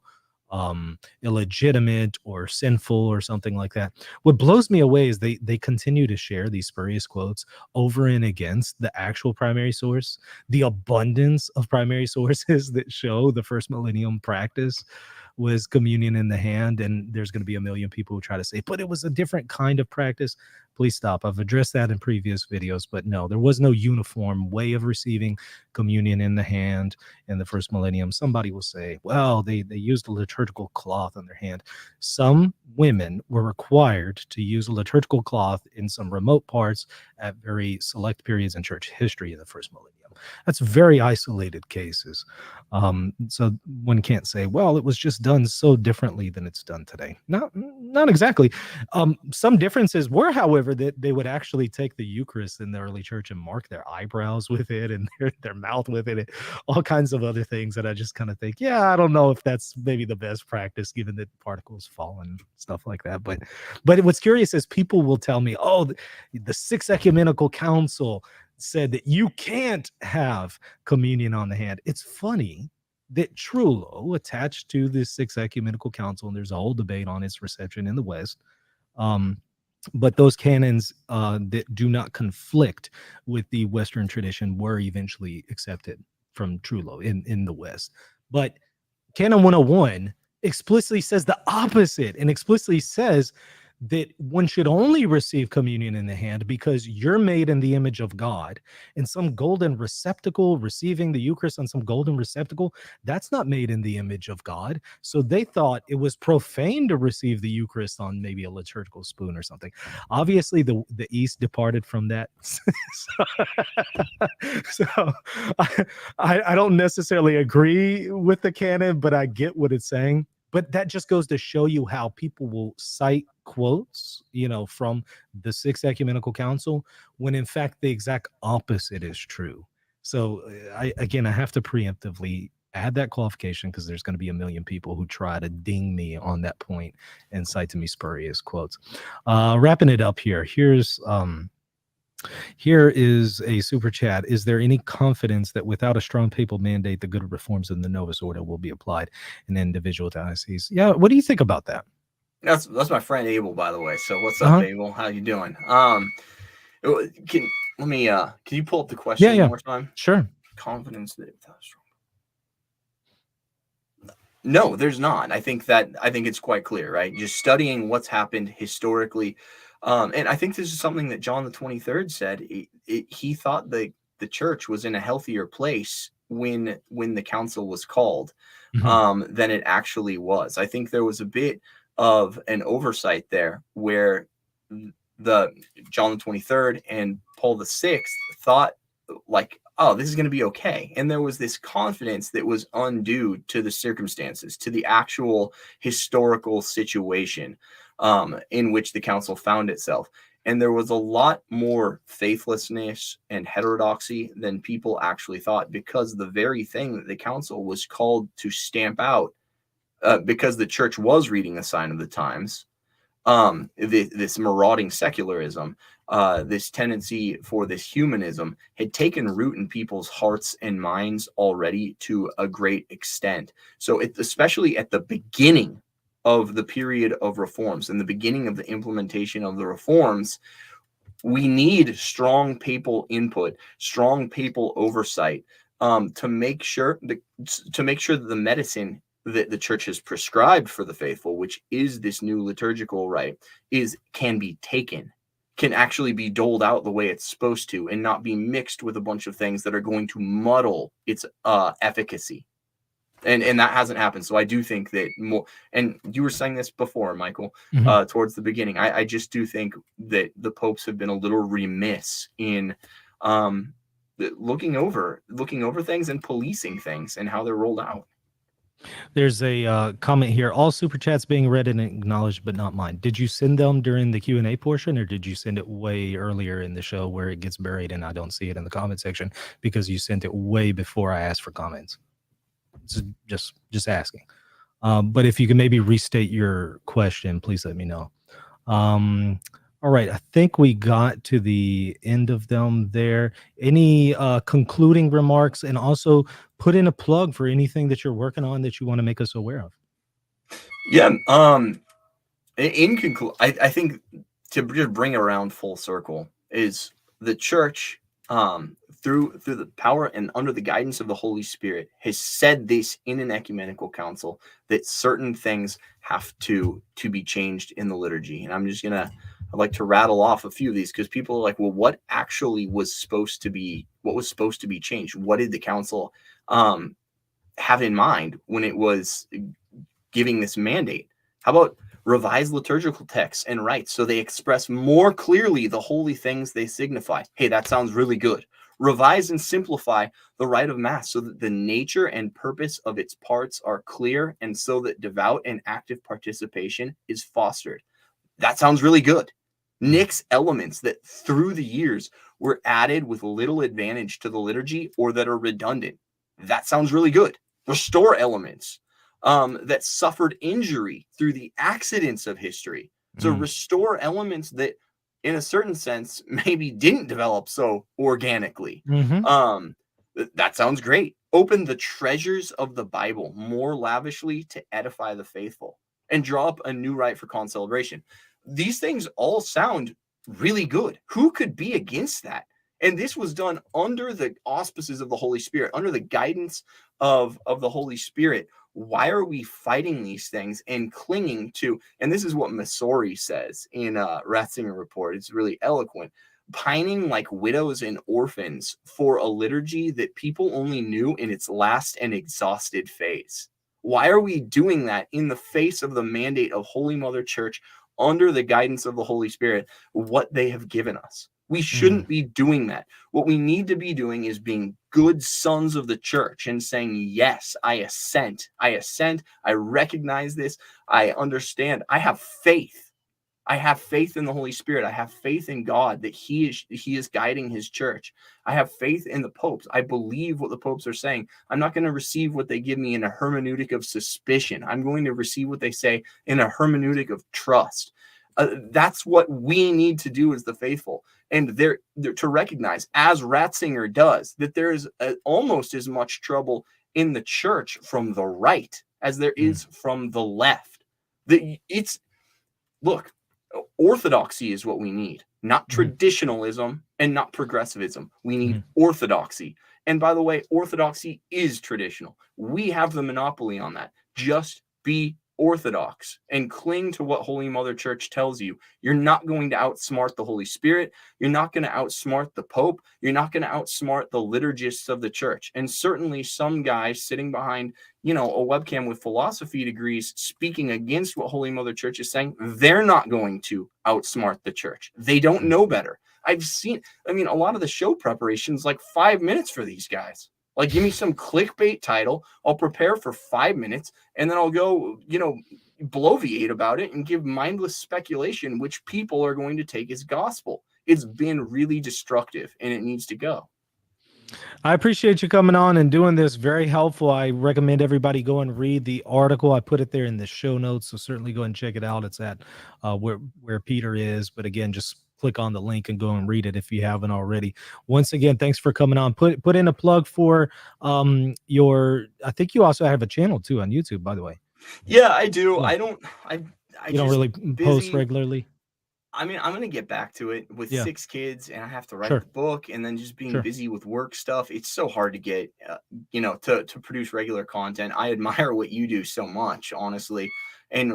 illegitimate or sinful or something like that. What blows me away is they continue to share these spurious quotes over and against the actual primary source, the abundance of primary sources that show the first millennium practice was communion in the hand. And there's going to be a million people who try to say, but it was a different kind of practice. Please stop. I've addressed that in previous videos, but no, there was no uniform way of receiving communion in the hand in the first millennium. Somebody will say, well, they used a liturgical cloth on their hand. Some women were required to use a liturgical cloth in some remote parts at very select periods in church history in the first millennium. That's very isolated cases. So one can't say, well, it was just done so differently than it's done today. Not exactly. Some differences were, however, that they would actually take the Eucharist in the early church and mark their eyebrows with it and their mouth with it, and all kinds of other things that I just kind of think, I don't know if that's maybe the best practice, given that particles fall and stuff like that. But what's curious is people will tell me, oh, the Sixth Ecumenical Council said that you can't have communion on the hand. It's funny that Trullo attached to the Sixth Ecumenical Council, and there's a whole debate on its reception in the West. But those canons that do not conflict with the Western tradition were eventually accepted from Trullo in the West. But Canon 101 explicitly says the opposite, and explicitly says that one should only receive communion in the hand because you're made in the image of God. And some golden receptacle, receiving the Eucharist on some golden receptacle, that's not made in the image of God. So they thought it was profane to receive the Eucharist on maybe a liturgical spoon or something. Obviously, the East departed from that. So I don't necessarily agree with the canon, but I get what it's saying. But that just goes to show you how people will cite quotes, from the Sixth Ecumenical Council, when in fact the exact opposite is true. So I have to preemptively add that qualification, because there's going to be a million people who try to ding me on that point and cite to me spurious quotes. Wrapping it up here. Here is a super chat. Is there any confidence that without a strong papal mandate, the good reforms in the Novus Ordo will be applied in individual dioceses? Yeah, what do you think about that? That's my friend Abel, by the way. So what's up, Abel? How you doing? Can you pull up the question one more time? Sure. Confidence that without a strong. No, there's not. I think it's quite clear, right? Just studying what's happened historically. And I think this is something that John the 23rd said. He thought the church was in a healthier place when the council was called than it actually was. I think there was a bit of an oversight there, where the John the 23rd and Paul the 6th thought, like, oh, this is going to be okay. And there was this confidence that was undue to the circumstances, to the actual historical situation in which the council found itself. And there was a lot more faithlessness and heterodoxy than people actually thought, because the very thing that the council was called to stamp out, because the church was reading a sign of the times, this marauding secularism, this tendency for this humanism had taken root in people's hearts and minds already to a great extent. So especially at the beginning of the period of reforms and the beginning of the implementation of the reforms, we need strong papal input, strong papal oversight, to make sure that the medicine that the church has prescribed for the faithful, which is this new liturgical rite, can actually be doled out the way it's supposed to, and not be mixed with a bunch of things that are going to muddle its efficacy. And that hasn't happened. So I do think that more, and you were saying this before, Michael, towards the beginning, I just do think that the popes have been a little remiss in looking over things and policing things and how they're rolled out. There's a comment here. All super chats being read and acknowledged, but not mine. Did you send them during the Q&A portion, or did you send it way earlier in the show where it gets buried and I don't see it in the comment section because you sent it way before I asked for comments? So just asking. But if you can maybe restate your question, please let me know. All right, I think we got to the end of them there. Any concluding remarks, and also put in a plug for anything that you're working on that you want to make us aware of? Yeah. In conclusion, I think to just bring around full circle is the church, through the power and under the guidance of the Holy Spirit, has said this in an ecumenical council, that certain things have to be changed in the liturgy. And I'd like to rattle off a few of these, because people are like, well, what actually was supposed to be changed? What did the council have in mind when it was giving this mandate? How about revise liturgical texts and rites so they express more clearly the holy things they signify? Hey, that sounds really good. Revise and simplify the rite of Mass so that the nature and purpose of its parts are clear, and so that devout and active participation is fostered. That sounds really good. Nix elements that through the years were added with little advantage to the liturgy or that are redundant. That sounds really good. Restore elements that suffered injury through the accidents of history. So restore elements that, in a certain sense, maybe didn't develop so organically. That sounds great. Open the treasures of the Bible more lavishly to edify the faithful, and draw up a new rite for concelebration. These things all sound really good. Who could be against that? And this was done under the auspices of the Holy Spirit, under the guidance of the Holy Spirit. Why are we fighting these things and clinging to, and this is what Masori says in Ratzinger Report, it's really eloquent, pining like widows and orphans for a liturgy that people only knew in its last and exhausted phase. Why are we doing that in the face of the mandate of Holy Mother Church, under the guidance of the Holy Spirit, what they have given us? We shouldn't be doing that. What we need to be doing is being good sons of the church and saying, yes, I assent. I recognize this. I understand. I have faith. I have faith in the Holy Spirit. I have faith in God that he is guiding his church. I have faith in the popes. I believe what the popes are saying. I'm not going to receive what they give me in a hermeneutic of suspicion. I'm going to receive what they say in a hermeneutic of trust. That's what we need to do as the faithful. And they're to recognize, as Ratzinger does, that there is almost as much trouble in the church from the right as there is from the left. Look, orthodoxy is what we need, not traditionalism and not progressivism. We need orthodoxy. And by the way, orthodoxy is traditional. We have the monopoly on that. Just be orthodox and cling to what Holy Mother Church tells you. You're not going to outsmart the Holy Spirit. You're not going to outsmart the Pope. You're not going to outsmart the liturgists of the church. And certainly some guys sitting behind, a webcam with philosophy degrees speaking against what Holy Mother Church is saying, they're not going to outsmart the church. They don't know better. I've seen, a lot of the show preparations, like 5 minutes for these guys. Like, give me some clickbait title. I'll prepare for 5 minutes, and then I'll go, bloviate about it and give mindless speculation, which people are going to take as gospel. It's been really destructive, and it needs to go. I appreciate you coming on and doing this. Very helpful. I recommend everybody go and read the article. I put it there in the show notes, so certainly go and check it out. It's at where Peter is. But again, just click on the link and go and read it if you haven't already. Once again, thanks for coming on. Put in a plug for I think you also have a channel too on YouTube, by the way. Yeah, I do. Yeah. I don't really post regularly. I'm going to get back to it with 6 kids, and I have to write the book, and then just being busy with work stuff. It's so hard to get, to produce regular content. I admire what you do so much, honestly. And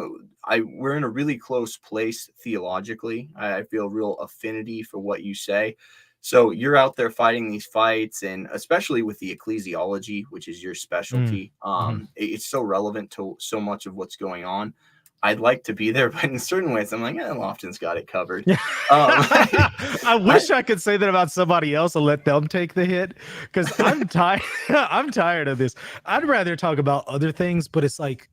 we're in a really close place theologically. I feel real affinity for what you say. So you're out there fighting these fights, and especially with the ecclesiology, which is your specialty. It's so relevant to so much of what's going on. I'd like to be there, but in certain ways, I'm like, Lofton's got it covered. I wish I could say that about somebody else and let them take the hit, because I'm tired. I'm tired of this. I'd rather talk about other things, but it's like,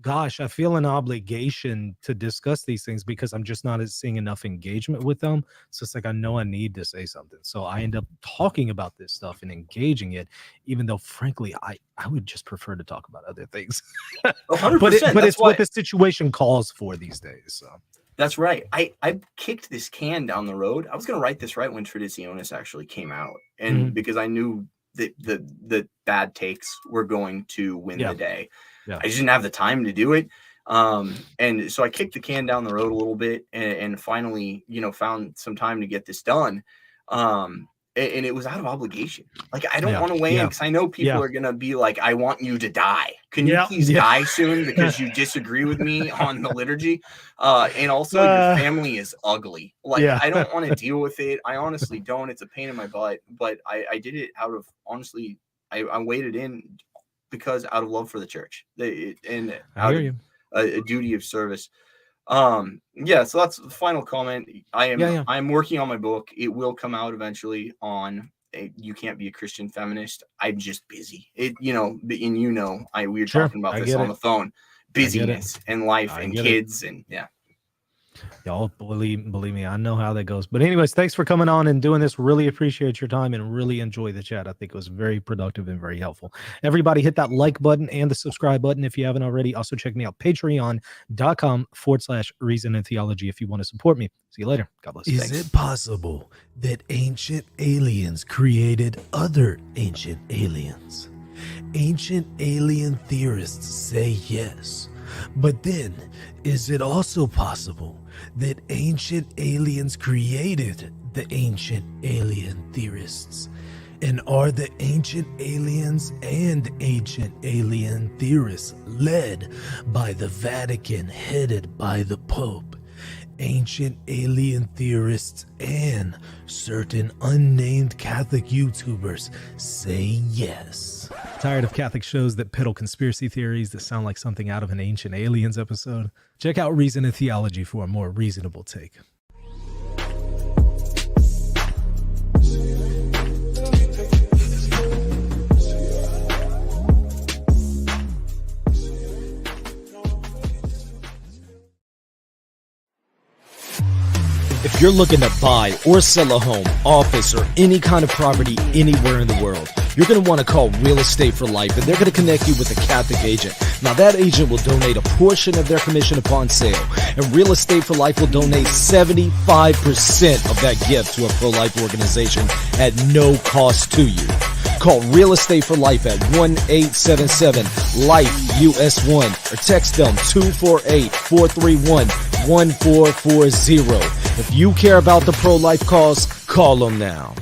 gosh, I feel an obligation to discuss these things because I'm just not seeing enough engagement with them. So it's like, I know I need to say something. So I end up talking about this stuff and engaging it, even though frankly, I would just prefer to talk about other things. 100%. but it's what the situation calls for these days. So that's right. I kicked this can down the road. I was going to write this right when Traditionis actually came out. And because I knew that the bad takes were going to win the day. Yeah. I just didn't have the time to do it. And so I kicked the can down the road a little bit and finally, found some time to get this done. And it was out of obligation. Like, I don't want to weigh in because I know people are going to be like, I want you to die. Can you please die soon because you disagree with me on the liturgy? And also your family is ugly. Like, I don't want to deal with it. I honestly don't. It's a pain in my butt, but I did it out of, honestly, I waded in because out of love for the church and out of a duty of service. So that's the final comment. I'm working on my book. It will come out eventually on You Can't Be a Christian Feminist. I'm just busy. We were talking about this on the phone. Busyness and life and kids and Y'all believe me, I know how that goes. But anyways, thanks for coming on and doing this. Really appreciate your time and really enjoy the chat. I think it was very productive and very helpful. Everybody hit that like button and the subscribe button if you haven't already. Also check me out, patreon.com/reason and theology if you want to support me. See you later. God bless. Is it possible that ancient aliens created other ancient aliens? Ancient alien theorists say yes. But then, is it also possible that ancient aliens created the ancient alien theorists? And are the ancient aliens and ancient alien theorists led by the Vatican, headed by the Pope? Ancient alien theorists and certain unnamed Catholic YouTubers say yes. Tired of Catholic shows that peddle conspiracy theories that sound like something out of an Ancient Aliens episode? Check out Reason and Theology for a more reasonable take. If you're looking to buy or sell a home, office, or any kind of property anywhere in the world, you're going to want to call Real Estate for Life, and they're going to connect you with a Catholic agent. Now, that agent will donate a portion of their commission upon sale, and Real Estate for Life will donate 75% of that gift to a pro-life organization at no cost to you. Call Real Estate for Life at 1-877-LIFE-US1 or text them 248-431-1440. If you care about the pro-life cause, call them now.